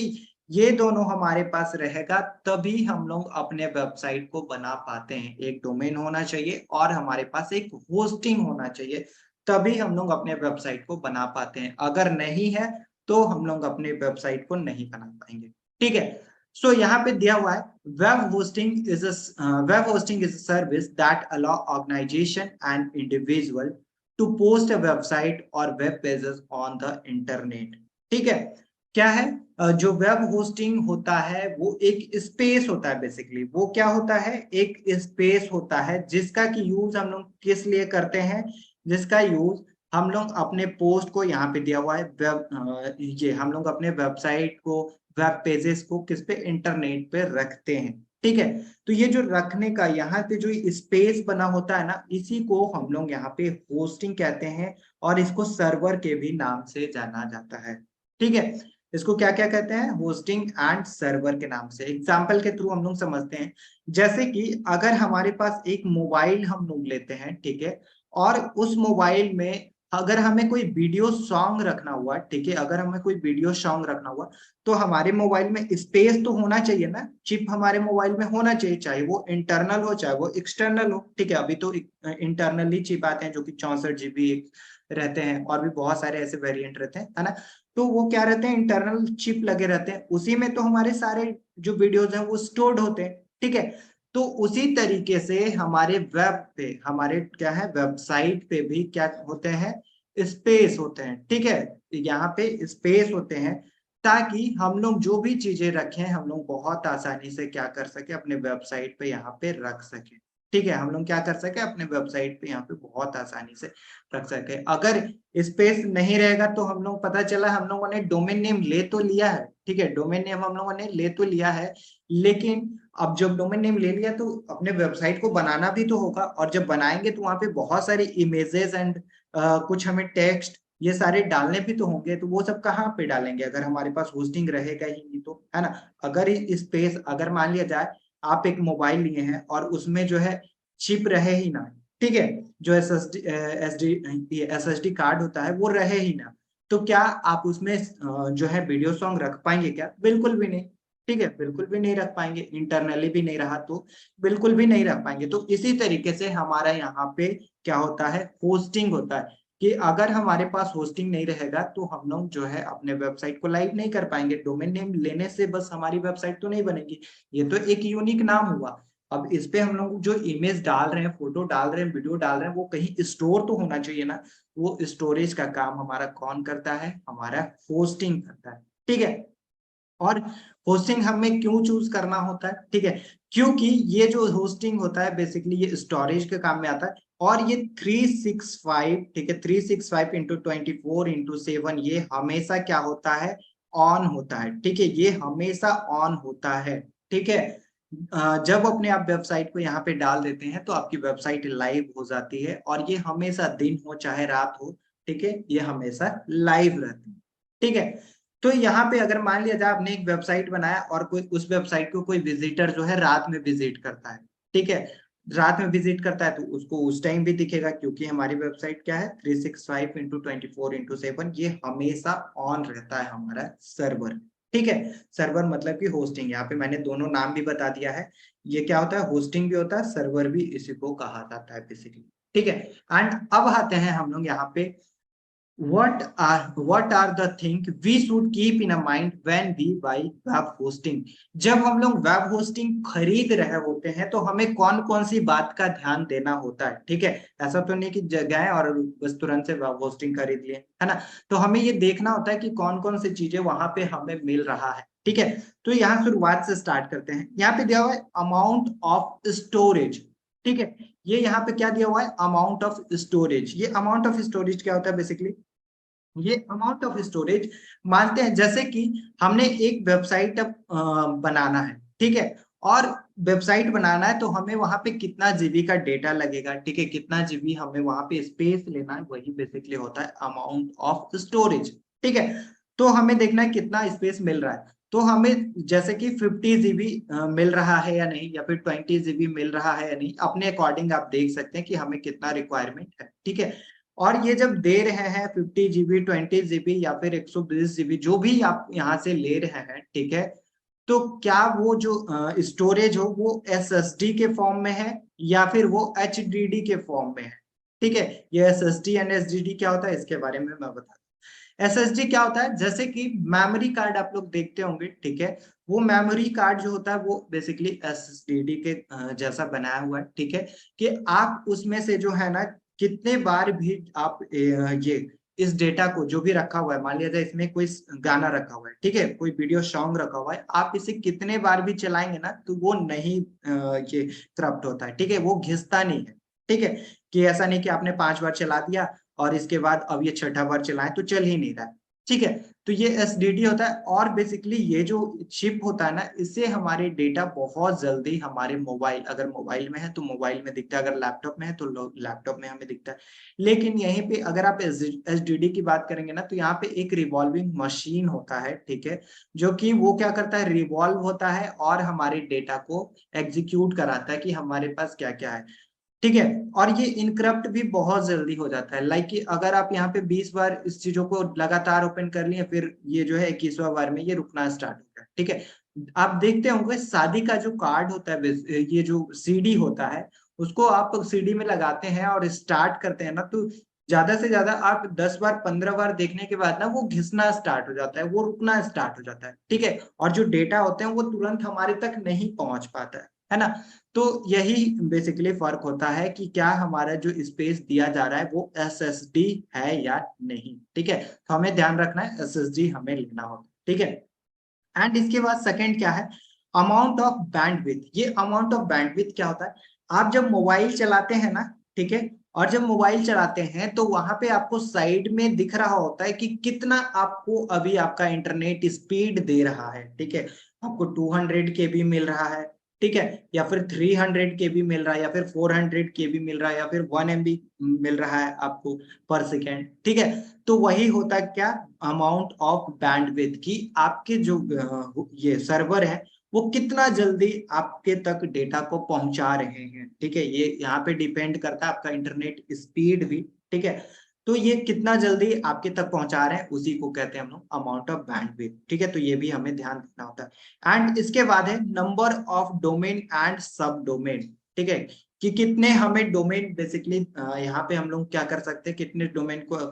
Speaker 1: ये दोनों हमारे पास रहेगा तभी हम लोग अपने वेबसाइट को बना पाते हैं। एक डोमेन होना चाहिए और हमारे पास एक होस्टिंग होना चाहिए, तभी हम लोग अपने वेबसाइट को बना पाते हैं। अगर नहीं है तो हम लोग अपने वेबसाइट को नहीं बना पाएंगे, ठीक है। सो यहाँ पे दिया हुआ है, web hosting is a service that allow organisation and individual to post a website और web pages on the internet, ठीक है। क्या है, जो वेब होस्टिंग होता है वो एक स्पेस होता है, बेसिकली वो क्या होता है, एक स्पेस होता है जिसका कि यूज हम लोग किस लिए करते हैं, जिसका यूज हम लोग अपने पोस्ट को, यहाँ पे दिया हुआ है ये हम लोग अपने वेबसाइट को, वेब पेजेस को किस पे, इंटरनेट पे रखते हैं, ठीक है। तो ये जो रखने का यहाँ पे जो स्पेस बना होता है ना, इसी को हम लोग यहाँ पे होस्टिंग कहते हैं और इसको सर्वर के भी नाम से जाना जाता है, ठीक है। इसको क्या क्या कहते हैं, होस्टिंग एंड सर्वर के नाम से। एग्जाम्पल के थ्रू हम लोग समझते हैं, जैसे कि अगर हमारे पास एक मोबाइल हम लोग लेते हैं, ठीक है, और उस मोबाइल में अगर हमें कोई वीडियो सॉन्ग रखना हुआ, ठीक है, अगर हमें कोई वीडियो सॉन्ग रखना हुआ तो हमारे मोबाइल में स्पेस तो होना चाहिए ना, चिप हमारे मोबाइल में होना चाहिए, चाहे वो इंटरनल हो चाहे वो एक्सटर्नल हो, ठीक है। अभी तो इंटरनली चिप आते हैं जो कि 64 GB रहते हैं और भी बहुत सारे ऐसे वेरिएंट रहते हैं, है ना। तो वो क्या रहते हैं, इंटरनल चिप लगे रहते हैं, उसी में तो हमारे सारे जो वीडियोज हैं वो स्टोर्ड होते हैं, ठीक है। तो उसी तरीके से हमारे वेब पे, हमारे क्या है, वेबसाइट पे भी क्या होते हैं, स्पेस होते हैं, ठीक है। यहाँ पे स्पेस होते हैं ताकि हम लोग जो भी चीजें रखें हम लोग बहुत आसानी से क्या कर सके, अपने वेबसाइट पे यहाँ पे रख सके, ठीक है। हम लोग क्या कर सके, अपने वेबसाइट पे यहाँ पे बहुत आसानी से रख सके। अगर स्पेस नहीं रहेगा तो हम लोग, पता चला हम लोगों ने डोमेन नेम ले तो लिया है, ठीक है, डोमेन नेम हम लोगों ने ले तो लिया है, लेकिन अब जब डोमेन नेम ले लिया तो अपने वेबसाइट को बनाना भी तो होगा, और जब बनाएंगे तो वहां पे बहुत सारे इमेजेस एंड कुछ हमें टेक्स्ट ये सारे डालने भी तो होंगे, तो वो सब कहाँ पे डालेंगे अगर हमारे पास होस्टिंग रहेगा ही नहीं तो, है ना। अगर स्पेस, अगर मान लिया जाए आप एक मोबाइल लिए हैं और उसमें जो है चिप रहे ही ना, ठीक है, जो एस एस डी कार्ड होता है वो रहे ही ना, तो क्या आप उसमें जो है वीडियो सॉन्ग रख पाएंगे क्या? बिल्कुल भी नहीं। ठीक है, बिल्कुल भी नहीं रख पाएंगे, इंटरनली भी नहीं रहा तो बिल्कुल भी नहीं रख पाएंगे। तो इसी तरीके से हमारा यहाँ पे क्या होता है, होस्टिंग होता है, कि अगर हमारे पास होस्टिंग नहीं रहेगा तो हम लोग जो है अपने वेबसाइट को लाइव नहीं कर पाएंगे। डोमेन नेम लेने से बस हमारी वेबसाइट तो नहीं बनेगी, ये तो एक यूनिक नाम हुआ। अब इस पे हम लोग जो इमेज डाल रहे हैं, फोटो डाल रहे हैं, वीडियो डाल रहे हैं, वो कहीं स्टोर तो होना चाहिए ना। वो स्टोरेज का काम हमारा कौन करता है? हमारा होस्टिंग करता है। ठीक है, और होस्टिंग हमें क्यों चूज करना होता है? ठीक है, क्योंकि ये जो होस्टिंग होता है बेसिकली ये स्टोरेज के काम में आता है, और ये 365, ठीक है, 365 इंटू 24 इंटू 7 ये हमेशा क्या होता है? ऑन होता है। ठीक है, ये हमेशा ऑन होता है। ठीक है, जब अपने आप वेबसाइट को यहाँ पे डाल देते हैं तो आपकी वेबसाइट लाइव हो जाती है, और ये हमेशा दिन हो चाहे रात हो, ठीक है, ये हमेशा लाइव रहती है। ठीक है, तो यहाँ पे अगर मान लिया जाए आपने एक वेबसाइट बनाया और कोई उस वेबसाइट को कोई विजिटर जो है रात में विजिट करता है, ठीक है, रात में विजिट करता है तो उसको उस टाइम भी दिखेगा, क्योंकि हमारी वेबसाइट क्या है, 365 इंटू 24 इंटू 7 ये हमेशा ऑन रहता है हमारा सर्वर। ठीक है, सर्वर मतलब कि होस्टिंग, यहाँ पे मैंने दोनों नाम भी बता दिया है। ये क्या होता है, होस्टिंग भी होता है, सर्वर भी इसी को कहा जाता है बेसिकली। ठीक है, एंड अब आते हैं हम लोग यहाँ पे what are the thing we should keep in a mind when we buy web hosting? जब हम लोग वेब होस्टिंग खरीद रहे होते हैं तो हमें कौन कौन सी बात का ध्यान देना होता है? ठीक है, ऐसा तो नहीं कि गए और बस तुरंत से वेब होस्टिंग खरीद लिए, है ना। तो हमें ये देखना होता है कि कौन कौन सी चीजें वहां पे हमें मिल रहा है। ठीक है, तो यहाँ शुरुआत से स्टार्ट करते हैं। यहाँ पे दिया हुआ है अमाउंट ऑफ स्टोरेज। ठीक है, ये यहाँ पे क्या दिया हुआ है, अमाउंट ऑफ स्टोरेज। ये अमाउंट ऑफ स्टोरेज क्या होता है बेसिकली? ये अमाउंट ऑफ स्टोरेज मानते हैं, जैसे कि हमने एक वेबसाइट अब बनाना है, ठीक है, और वेबसाइट बनाना है तो हमें वहां पे कितना जीबी का डेटा लगेगा, ठीक है, कितना जीबी हमें वहां पे स्पेस लेना है, वही बेसिकली होता है अमाउंट ऑफ स्टोरेज। ठीक है, तो हमें देखना है कितना स्पेस मिल रहा है, तो हमें जैसे कि 50 जीबी मिल रहा है या नहीं, या फिर 20 जीबी मिल रहा है या नहीं, अपने अकॉर्डिंग आप देख सकते हैं कि हमें कितना रिक्वायरमेंट है। ठीक है, और ये जब दे रहे हैं 50 जीबी, 20 जीबी या फिर 120 जीबी, जो भी आप यहाँ से ले रहे हैं, ठीक है, तो क्या वो जो स्टोरेज हो वो एसएसडी के फॉर्म में है या फिर वो एचडीडी के फॉर्म में है? ठीक है, ये एसएसडी एंड एचडीडी क्या होता है इसके बारे में मैं बता दूं। एसएसडी क्या होता है, जैसे कि मेमोरी कार्ड आप लोग देखते होंगे, ठीक है, वो मेमोरी कार्ड जो होता है वो बेसिकली एसएसडी के जैसा बनाया हुआ है। ठीक है, कि आप उसमें से जो है ना कितने बार भी आप ये इस डेटा को जो भी रखा हुआ है, मान लिया जाए इसमें कोई गाना रखा हुआ है, ठीक है, कोई वीडियो सॉन्ग रखा हुआ है, आप इसे कितने बार भी चलाएंगे ना तो वो नहीं ये करप्ट होता है। ठीक है, वो घिसता नहीं है। ठीक है, कि ऐसा नहीं कि आपने 5 बार चला दिया और इसके बाद अब ये छठा बार चलाएं तो चल ही नहीं रहा है। ठीक है, तो ये एसडीडी होता है, और बेसिकली ये जो चिप होता है ना, इससे हमारे डेटा बहुत जल्दी हमारे मोबाइल, अगर मोबाइल में है तो मोबाइल में दिखता है, अगर लैपटॉप में है तो लैपटॉप में हमें दिखता है। लेकिन यहीं पे अगर आप एसडीडी की बात करेंगे ना तो यहाँ पे एक रिवॉल्विंग मशीन होता है, ठीक है, जो कि वो क्या करता है, रिवॉल्व होता है और हमारे डेटा को एग्जीक्यूट कराता है कि हमारे पास क्या क्या है। ठीक है, और ये इनक्रप्ट भी बहुत जल्दी हो जाता है, लाइक कि अगर आप यहाँ पे 20 बार इस चीजों को लगातार ओपन कर लिए, फिर ये जो है 21वां बार में ये रुकना स्टार्ट होता है। ठीक है, आप देखते होंगे शादी का जो कार्ड होता है, ये जो सीडी होता है, उसको आप सीडी में लगाते हैं और स्टार्ट करते हैं ना, तो ज्यादा से ज्यादा आप 10 बार 15 बार देखने के बाद ना वो घिसना स्टार्ट हो जाता है, वो रुकना स्टार्ट हो जाता है। ठीक है, और जो डेटा होते हैं वो तुरंत हमारे तक नहीं पहुंच पाता है ना। तो यही बेसिकली फर्क होता है कि क्या हमारा जो स्पेस दिया जा रहा है वो एसएसडी है या नहीं। ठीक है, तो हमें ध्यान रखना है एसएसडी हमें लेना होगा। ठीक है, एंड इसके बाद सेकंड क्या है, अमाउंट ऑफ बैंडविड्थ। ये अमाउंट ऑफ बैंडविड्थ क्या होता है, आप जब मोबाइल चलाते हैं ना, ठीक है, और जब मोबाइल चलाते हैं तो वहां पे आपको साइड में दिख रहा होता है कि कितना आपको अभी आपका इंटरनेट स्पीड दे रहा है। ठीक है, आपको 200 KB मिल रहा है, ठीक है, या फिर 300 KB मिल रहा है, या फिर 400 KB मिल रहा है, या फिर 1 MB मिल रहा है आपको पर सेकेंड, ठीक है। तो वही होता है क्या, अमाउंट ऑफ बैंडविड्थ, की आपके जो ये सर्वर है वो कितना जल्दी आपके तक डेटा को पहुंचा रहे हैं, ठीक है। ये यहाँ पे डिपेंड करता है आपका इंटरनेट स्पीड भी, ठीक है। तो ये कितना जल्दी आपके तक पहुंचा रहे हैं उसी को कहते हैं हम लोग अमाउंट ऑफ बैंडविड्थ, ठीक है। तो ये भी हमें ध्यान रखना होता है। एंड इसके बाद है नंबर ऑफ डोमेन एंड सब डोमेन, ठीक है, कि कितने हमें डोमेन बेसिकली यहाँ पे हम लोग क्या कर सकते हैं, कितने डोमेन को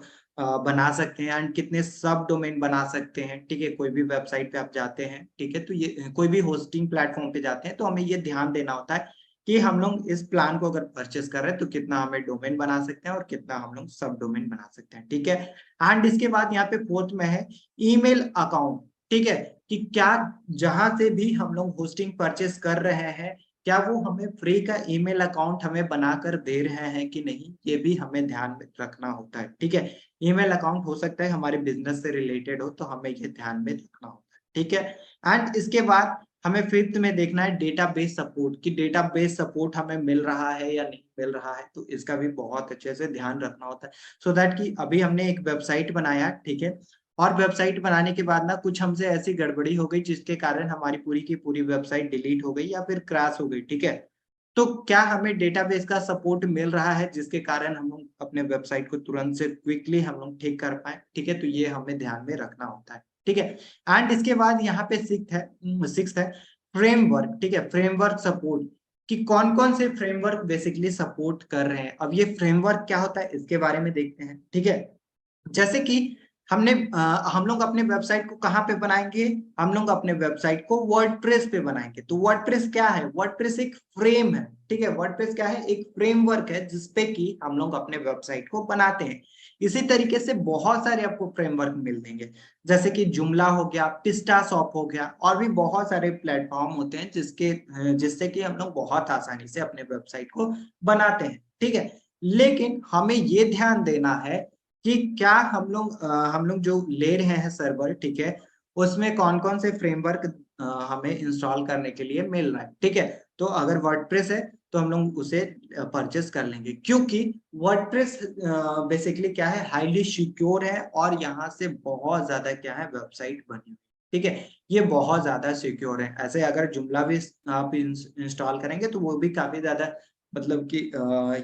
Speaker 1: बना सकते हैं एंड कितने सब डोमेन बना सकते हैं, ठीक है। कोई भी वेबसाइट पे आप जाते हैं, ठीक है, तो ये कोई भी होस्टिंग प्लेटफॉर्म पे जाते हैं तो हमें ये ध्यान देना होता है कि हम लोग इस प्लान को अगर परचेस कर रहे हैं तो कितना हमें डोमेन बना सकते हैं और कितना हम लोग सब डोमेन बना सकते हैं, ठीक है। एंड इसके बाद यहाँ पे फोर्थ में है ईमेल अकाउंट, ठीक है, कि क्या जहां से भी हम लोग होस्टिंग परचेस कर रहे हैं क्या वो हमें फ्री का ईमेल अकाउंट हमें बनाकर दे रहे हैं कि नहीं, ये भी हमें ध्यान में रखना होता है, ठीक है। ईमेल अकाउंट हो सकता है हमारे बिजनेस से रिलेटेड हो तो हमें ये ध्यान में रखना होता है, ठीक है। एंड इसके बाद हमें फिफ्थ में देखना है डेटाबेस सपोर्ट, कि डेटाबेस सपोर्ट हमें मिल रहा है या नहीं मिल रहा है, तो इसका भी बहुत अच्छे से ध्यान रखना होता है। सो दैट कि अभी हमने एक वेबसाइट बनाया, ठीक है, और वेबसाइट बनाने के बाद ना कुछ हमसे ऐसी गड़बड़ी हो गई जिसके कारण हमारी पूरी की पूरी वेबसाइट डिलीट हो गई या फिर क्रैश हो गई, ठीक है। तो क्या हमें डेटाबेस का सपोर्ट मिल रहा है जिसके कारण हम लोग अपने वेबसाइट को तुरंत से क्विकली हम लोग ठीक कर पाए, ठीक है। तो ये हमें ध्यान में रखना होता है, ठीक है। एंड इसके बाद यहाँ पे सिक्स्थ है फ्रेमवर्क, ठीक है, फ्रेमवर्क सपोर्ट, कि कौन कौन से फ्रेमवर्क बेसिकली सपोर्ट कर रहे हैं। अब ये फ्रेमवर्क क्या होता है इसके बारे में देखते हैं, ठीक है। जैसे कि हम लोग अपने वेबसाइट को कहाँ पे बनाएंगे, हम लोग अपने वेबसाइट को वर्डप्रेस पे बनाएंगे। तो वर्डप्रेस क्या है, वर्डप्रेस एक फ्रेम है, ठीक है। वर्डप्रेस क्या है, एक फ्रेमवर्क है जिसपे कि हम लोग अपने वेबसाइट को बनाते हैं। इसी तरीके से बहुत सारे आपको फ्रेमवर्क मिल देंगे, जैसे कि जुमला हो गया, पिस्टा शॉप हो गया, और भी बहुत सारे प्लेटफॉर्म होते हैं जिससे कि हम लोग बहुत आसानी से अपने वेबसाइट को बनाते हैं, ठीक है। लेकिन हमें ये ध्यान देना है कि क्या हम लोग जो ले रहे हैं सर्वर, ठीक है, उसमें कौन कौन से फ्रेमवर्क हमें इंस्टॉल करने के लिए मिल रहा है, ठीक है। तो अगर वर्डप्रेस है तो हम लोग उसे परचेस कर लेंगे, क्योंकि वर्डप्रेस बेसिकली क्या है, हाईली सिक्योर है और यहाँ से बहुत ज्यादा क्या है वेबसाइट बनी हुई, ठीक है। ये बहुत ज्यादा सिक्योर है। ऐसे अगर जुमला भी आप इंस्टॉल करेंगे तो वो भी काफी ज्यादा मतलब कि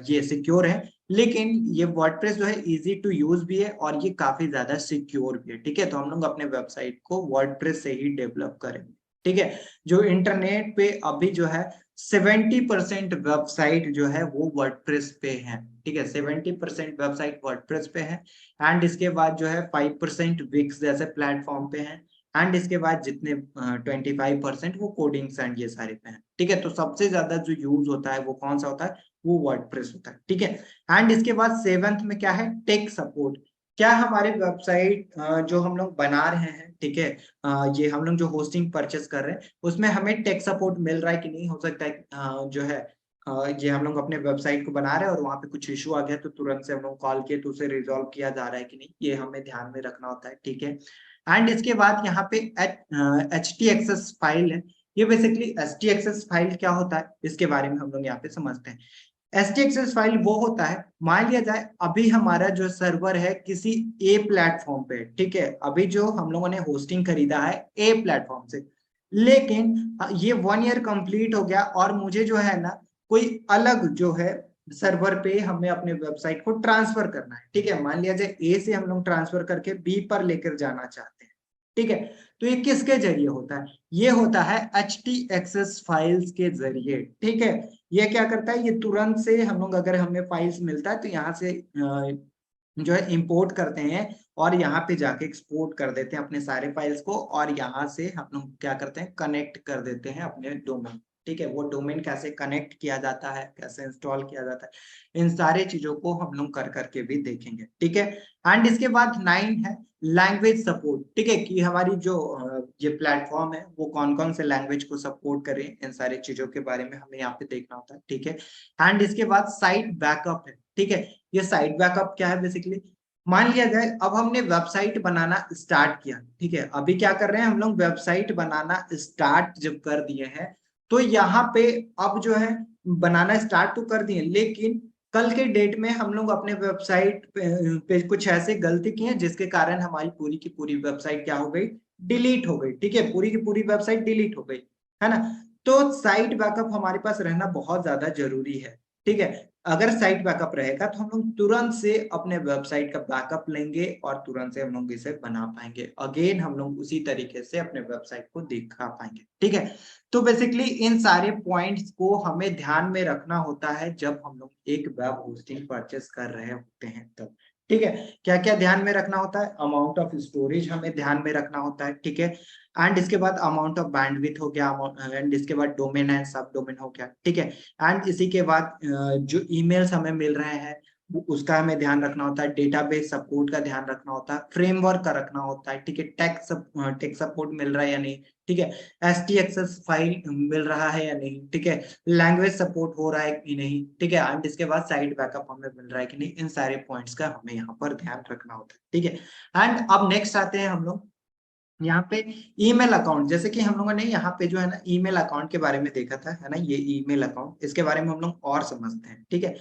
Speaker 1: ये सिक्योर है, लेकिन ये वर्डप्रेस जो है इजी टू यूज भी है और ये काफी ज्यादा सिक्योर भी है, ठीक है। तो हम लोग अपने वेबसाइट को वर्डप्रेस से ही डेवलप करेंगे, ठीक है। जो इंटरनेट पे अभी जो है 70% वेबसाइट जो है वो वर्डप्रेस पे है, ठीक है। 70% वेबसाइट वर्डप्रेस पे है। एंड इसके बाद जो है 5% विक्स जैसे प्लेटफॉर्म पे है। एंड इसके बाद जितने 25% वो कोडिंग्स एंड ये सारे पे हैं, ठीक है। तो सबसे ज्यादा जो यूज होता है वो कौन सा होता है, वो वर्डप्रेस होता है, ठीक है। एंड इसके बाद सेवेंथ में क्या है, टेक सपोर्ट। क्या हमारे वेबसाइट जो हम लोग बना रहे हैं, ठीक है, ये हम लोग जो होस्टिंग परचेस कर रहे हैं उसमें हमें टेक सपोर्ट मिल रहा है कि नहीं। हो सकता है जो है ये हम लोग अपने वेबसाइट को बना रहे हैं और वहां पे कुछ इशू आ गया तो तुरंत से हम लोग कॉल किए तो उसे रिजॉल्व किया जा रहा है कि नहीं, ये हमें ध्यान में रखना होता है, ठीक है। एंड इसके बाद यहाँ पे एच टी एक्सेस फाइल है। ये basically H T access file क्या होता है इसके बारे में हम लोग यहाँ पे समझते हैं। एचटीएक्सेस फाइल वो होता है, मान लिया जाए अभी हमारा जो सर्वर है किसी ए प्लेटफॉर्म पे, ठीक है, अभी जो हम लोगों ने होस्टिंग खरीदा है ए प्लेटफॉर्म से, लेकिन ये 1 ईयर कंप्लीट हो गया और मुझे जो है ना कोई अलग जो है सर्वर पे हमें अपने वेबसाइट को ट्रांसफर करना है, ठीक है। मान लिया जाए ए से हम लोग ट्रांसफर करके बी पर लेकर जाना चाहते हैं, ठीक है। तो ये किसके जरिए होता है, ये होता है एच टी एक्सेस फाइल्स के जरिए, ठीक है। ये क्या करता है, ये तुरंत से हम लोग अगर हमें फाइल्स मिलता है तो यहाँ से जो है इंपोर्ट करते हैं और यहाँ पे जाके एक्सपोर्ट कर देते हैं अपने सारे फाइल्स को, और यहाँ से हम लोग क्या करते हैं, कनेक्ट कर देते हैं अपने डोमेन, ठीक है। वो डोमेन कैसे कनेक्ट किया जाता है, कैसे इंस्टॉल किया जाता है, इन सारे चीजों को हम लोग कर करके भी देखेंगे, ठीक है। एंड इसके बाद 9 है लैंग्वेज सपोर्ट, ठीक है, कि हमारी जो ये प्लेटफॉर्म है वो कौन कौन से लैंग्वेज को सपोर्ट करें, इन सारी चीजों के बारे में हमें यहाँ पे देखना होता है, ठीक है। एंड इसके बाद साइट बैकअप है, ठीक है। ये साइट बैकअप क्या है, बेसिकली मान लिया जाए अब हमने वेबसाइट बनाना स्टार्ट किया, ठीक है। अभी क्या कर रहे हैं हम लोग, वेबसाइट बनाना स्टार्ट जब कर दिए हैं तो यहाँ पे अब जो है बनाना स्टार्ट तो कर दिए, लेकिन कल के डेट में हम लोग अपने वेबसाइट पे कुछ ऐसे गलती किए जिसके कारण हमारी पूरी की पूरी वेबसाइट क्या हो गई, डिलीट हो गई। ठीक है, पूरी की पूरी वेबसाइट डिलीट हो गई, है ना। तो साइट बैकअप हमारे पास रहना बहुत ज्यादा जरूरी है। ठीक है, अगर साइट बैकअप रहेगा तो हम लोग तुरंत से अपने वेबसाइट का बैकअप लेंगे और तुरंत से हम लोग इसे बना पाएंगे, अगेन हम लोग उसी तरीके से अपने वेबसाइट को दिखा पाएंगे। ठीक है, तो बेसिकली इन सारे पॉइंट्स को हमें ध्यान में रखना होता है जब हम लोग एक वेब होस्टिंग परचेस कर रहे होते हैं तब। ठीक है, क्या क्या ध्यान में रखना होता है, अमाउंट ऑफ स्टोरेज हमें ध्यान में रखना होता है। ठीक है, एंड इसके बाद अमाउंट ऑफ बैंडविड्थ हो गया, एंड इसके बाद डोमेन एंड सब डोमेन हो गया। ठीक है, एंड इसी के बाद जो ईमेल्स हमें मिल रहे हैं उसका हमें ध्यान रखना होता है, डेटाबेस सपोर्ट का ध्यान रखना होता है, फ्रेमवर्क का रखना होता है। ठीक है, टेक सपोर्ट मिल रहा है या नहीं, ठीक है, STXS फाइल मिल रहा है या नहीं, ठीक है, लैंग्वेज सपोर्ट हो रहा है कि नहीं, ठीक है, एंड इसके बाद साइट बैकअप हमें मिल रहा है कि नहीं, इन सारे पॉइंट्स का हमें यहाँ पर ध्यान रखना होता है। ठीक है, एंड अब नेक्स्ट आते हैं हम लोग यहाँ पे ईमेल अकाउंट। जैसे कि हम लोगों ने यहाँ पे जो है ना ईमेल अकाउंट के बारे में देखा था, है ना, ये ईमेल अकाउंट, इसके बारे में हम लोग और समझते हैं। ठीक है,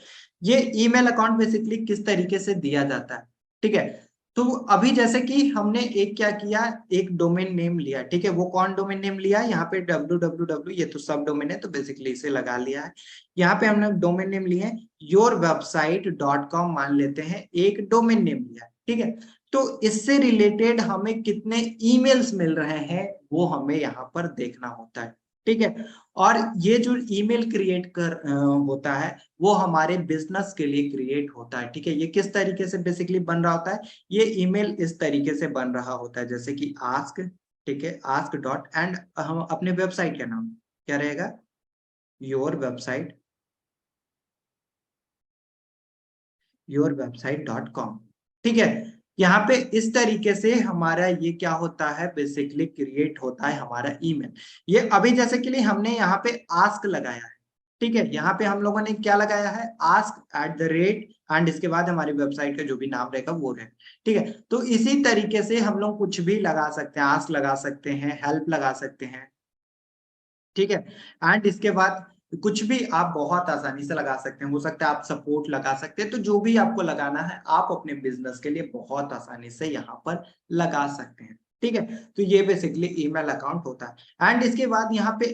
Speaker 1: ये ईमेल अकाउंट बेसिकली किस तरीके से दिया जाता है। ठीक है, तो अभी जैसे कि हमने एक क्या किया, एक डोमेन नेम लिया। ठीक है, वो कौन डोमेन नेम लिया, यहाँ पे www, ये तो सब डोमेन है तो बेसिकली इसे लगा लिया है। यहाँ पे हमने डोमेन नेम लिए yourwebsite.com मान लेते हैं, एक डोमेन नेम लिया। ठीक है, तो इससे रिलेटेड हमें कितने ईमेल्स मिल रहे हैं वो हमें यहाँ पर देखना होता है। ठीक है, और ये जो ईमेल क्रिएट कर होता है वो हमारे बिजनेस के लिए क्रिएट होता है। ठीक है, ये किस तरीके से बेसिकली बन रहा होता है, ये ईमेल इस तरीके से बन रहा होता है जैसे कि आस्क, ठीक है, आस्क डॉट, एंड हम अपने वेबसाइट का नाम क्या रहेगा, योर वेबसाइट, yourwebsite.com। ठीक है, यहाँ पे इस तरीके से हमारा ये क्या होता है, बेसिकली क्रिएट होता है हमारा ईमेल। ये अभी जैसे कि लिए हमने यहाँ पे आस्क लगाया है। ठीक है, यहाँ पे हम लोगों ने क्या लगाया है, ask@, एंड इसके बाद हमारी वेबसाइट का जो भी नाम रहेगा वो रहेगा। ठीक है, तो इसी तरीके से हम लोग कुछ भी लगा सकते हैं, आस्क लगा सकते हैं, हेल्प लगा सकते हैं। ठीक है, एंड इसके बाद कुछ भी आप बहुत आसानी से लगा सकते हैं, हो सकता है आप सपोर्ट लगा सकते हैं, तो जो भी आपको लगाना है आप अपने बिजनेस के लिए बहुत आसानी से यहाँ पर लगा सकते हैं। ठीक है, तो ये बेसिकली ईमेल अकाउंट होता है, एंड इसके बाद यहाँ पे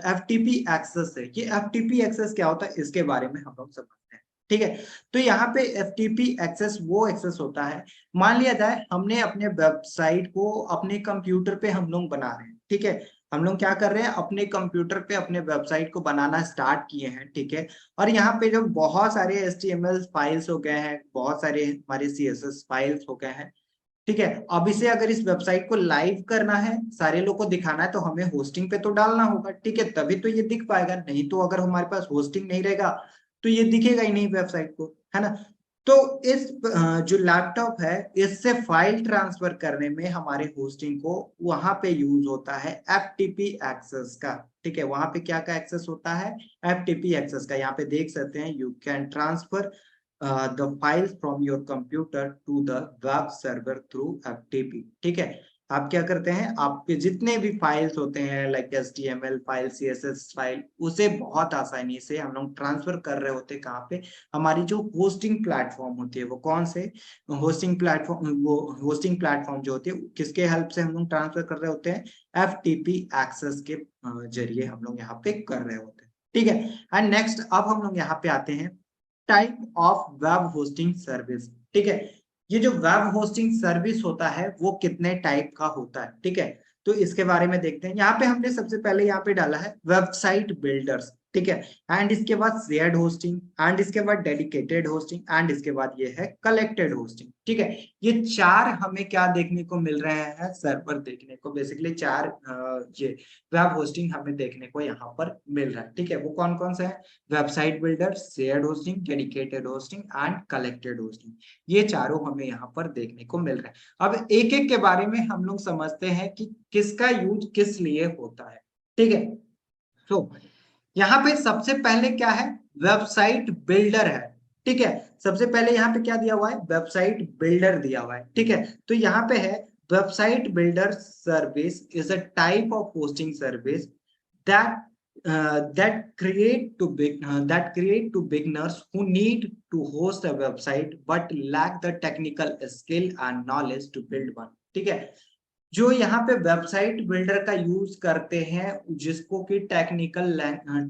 Speaker 1: FTP एक्सेस है। ये FTP एक्सेस क्या होता है इसके बारे में हम लोग समझते हैं। ठीक है, तो यहाँ पे FTP एक्सेस वो एक्सेस होता है, मान लिया जाए हमने अपने वेबसाइट को अपने कंप्यूटर पे हम लोग बना रहे हैं। ठीक है, हम लोग क्या कर रहे हैं, अपने कंप्यूटर पे अपने वेबसाइट को बनाना स्टार्ट किए हैं। ठीक है, और यहाँ पे जो बहुत सारे HTML फाइल्स हो गए हैं, बहुत सारे हमारे CSS फाइल्स हो गए हैं। ठीक है, अब इसे अगर इस वेबसाइट को लाइव करना है, सारे लोग को दिखाना है, तो हमें होस्टिंग पे तो डालना होगा। ठीक है, तभी तो ये दिख पाएगा, नहीं तो अगर हमारे पास होस्टिंग नहीं रहेगा तो ये दिखेगा ही नहीं वेबसाइट को, है ना। तो इस जो लैपटॉप है इससे फाइल ट्रांसफर करने में हमारे होस्टिंग को वहां पे यूज होता है FTP एक्सेस का। ठीक है, वहां पे क्या का एक्सेस होता है, FTP एक्सेस का। यहाँ पे देख सकते हैं, you can transfer the files from your computer to the web server through FTP। ठीक है, आप क्या करते हैं, आपके जितने भी फाइल्स होते हैं like HTML file, CSS file, उसे बहुत आसानी से हम लोग ट्रांसफर कर रहे होते हैं कहाँ पे, हमारी जो होस्टिंग प्लेटफॉर्म होती है, वो कौन से होस्टिंग प्लेटफॉर्म, वो होस्टिंग प्लेटफॉर्म जो होती है किसके हेल्प से हम लोग ट्रांसफर कर रहे होते हैं, FTP एक्सेस के जरिए हम लोग यहाँ पे कर रहे होते हैं। ठीक है, एंड नेक्स्ट अब हम लोग यहाँ पे आते हैं type of web hosting service. ठीक है, ये जो वेब होस्टिंग सर्विस होता है वो कितने टाइप का होता है। ठीक है, तो इसके बारे में देखते हैं। यहाँ पे हमने सबसे पहले यहाँ पे डाला है वेबसाइट बिल्डर्स। ठीक है, एंड इसके बाद शेयर्ड होस्टिंग, एंड इसके बाद डेडिकेटेड होस्टिंग, एंड इसके बाद ये है कलेक्टेड होस्टिंग। ठीक है, ये चार हमें क्या देखने को मिल रहे हैं, सर्वर देखने को, बेसिकली चार ये वेब होस्टिंग हमें देखने को यहाँ पर मिल रहा है। ठीक है, वो कौन कौन सा है, website builder, shared hosting, dedicated hosting and collected hosting, ये चारों हमें यहाँ पर देखने को मिल रहे हैं। अब एक एक के बारे में हम लोग समझते हैं कि किसका यूज किस लिए होता है। ठीक है, तो यहाँ पे सबसे पहले क्या है, वेबसाइट बिल्डर है। ठीक है, सबसे पहले यहाँ पे क्या दिया हुआ है, वेबसाइट बिल्डर दिया हुआ है। ठीक है, तो यहाँ पे है website builder service is a type of hosting service that that create to beginners who need to host a website but lack the technical skill and knowledge to build one। ठीक है, जो यहाँ पे वेबसाइट बिल्डर का use करते हैं जिसको कि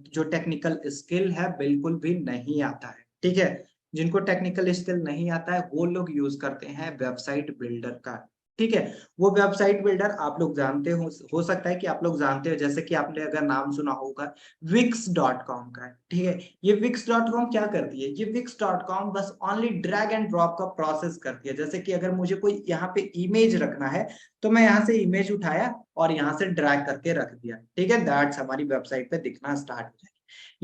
Speaker 1: जो टेक्निकल स्किल है बिल्कुल भी नहीं आता है, ठीक है, जिनको टेक्निकल स्किल नहीं आता है वो लोग यूज करते हैं वेबसाइट बिल्डर का। ठीक है, वो वेबसाइट बिल्डर आप लोग जानते हो सकता है कि आप लोग जानते हो, जैसे कि आपने अगर नाम सुना होगा wix.com का, ठीक है, ये wix.com क्या करती है, ये wix.com बस ओनली ड्रैग एंड ड्रॉप का प्रोसेस करती है। जैसे कि अगर मुझे कोई यहाँ पे इमेज रखना है तो मैं यहाँ से इमेज उठाया और यहाँ से ड्रैग करके रख दिया, ठीक है, दैट्स हमारी वेबसाइट पे दिखना स्टार्ट हो जाएगी।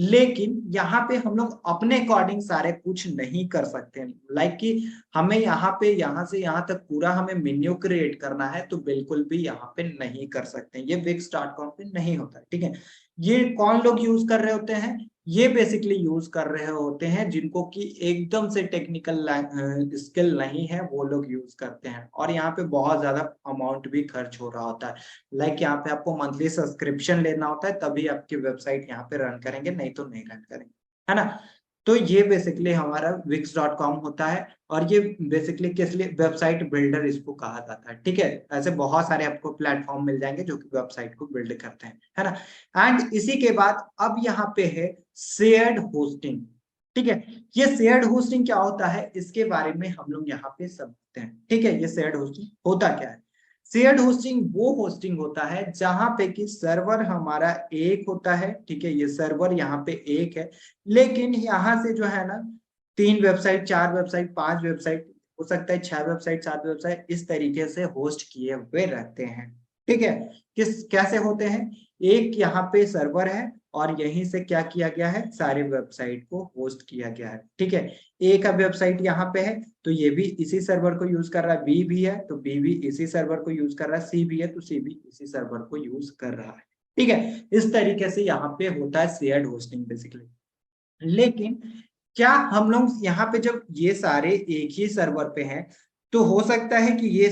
Speaker 1: लेकिन यहाँ पे हम लोग अपने अकॉर्डिंग सारे कुछ नहीं कर सकते, लाइक कि हमें यहाँ पे यहाँ से यहाँ तक पूरा हमें मेन्यू क्रिएट करना है तो बिल्कुल भी यहाँ पे नहीं कर सकते, ये wix.com पे नहीं होता है। ठीक है, ये कौन लोग यूज कर रहे होते हैं, ये बेसिकली यूज कर रहे होते हैं जिनको कि एकदम से टेक्निकल स्किल नहीं है वो लोग यूज करते हैं, और यहाँ पे बहुत ज्यादा अमाउंट भी खर्च हो रहा होता है। लाइक यहाँ पे आपको मंथली सब्सक्रिप्शन लेना होता है तभी आपकी वेबसाइट यहाँ पे रन करेंगे, नहीं तो नहीं रन करेंगे, है ना। तो ये बेसिकली हमारा wix.com होता है, और ये बेसिकली किस लिए वेबसाइट बिल्डर इसको कहा जाता है। ठीक है, ऐसे बहुत सारे आपको प्लेटफॉर्म मिल जाएंगे जो कि वेबसाइट को बिल्ड करते हैं, है ना। एंड इसी के बाद अब यहाँ पे है शेयर्ड होस्टिंग। ठीक है, ये शेयर्ड होस्टिंग क्या होता है इसके बारे में हम लोग यहाँ पे समझते हैं। ठीक है, ये शेयर्ड होस्टिंग होता क्या है। शेयर्ड होस्टिंग वो होस्टिंग होता है जहां पे कि सर्वर हमारा एक होता है, ठीक है, ये सर्वर यहाँ पे एक है, लेकिन यहाँ से जो है ना 3 वेबसाइट, 4 वेबसाइट, 5 वेबसाइट, हो सकता है 6 वेबसाइट, 7 वेबसाइट, इस तरीके से होस्ट किए हुए रहते हैं। ठीक है, कैसे होते हैं, एक यहाँ पे सर्वर है और यहीं से क्या किया गया है, सारे वेबसाइट को होस्ट किया गया है। ठीक है, ए का वेबसाइट यहाँ पे है तो ये भी इसी सर्वर को यूज कर रहा है, बी भी है तो बी भी इसी सर्वर को यूज कर रहा है, सी भी है तो सी भी इसी सर्वर को यूज कर रहा है। ठीक है, इस तरीके से यहाँ पे होता है शेयर्ड होस्टिंग बेसिकली। लेकिन क्या हम लोग यहाँ पे जब ये सारे एक ही सर्वर पे हैं तो हो सकता है कि ये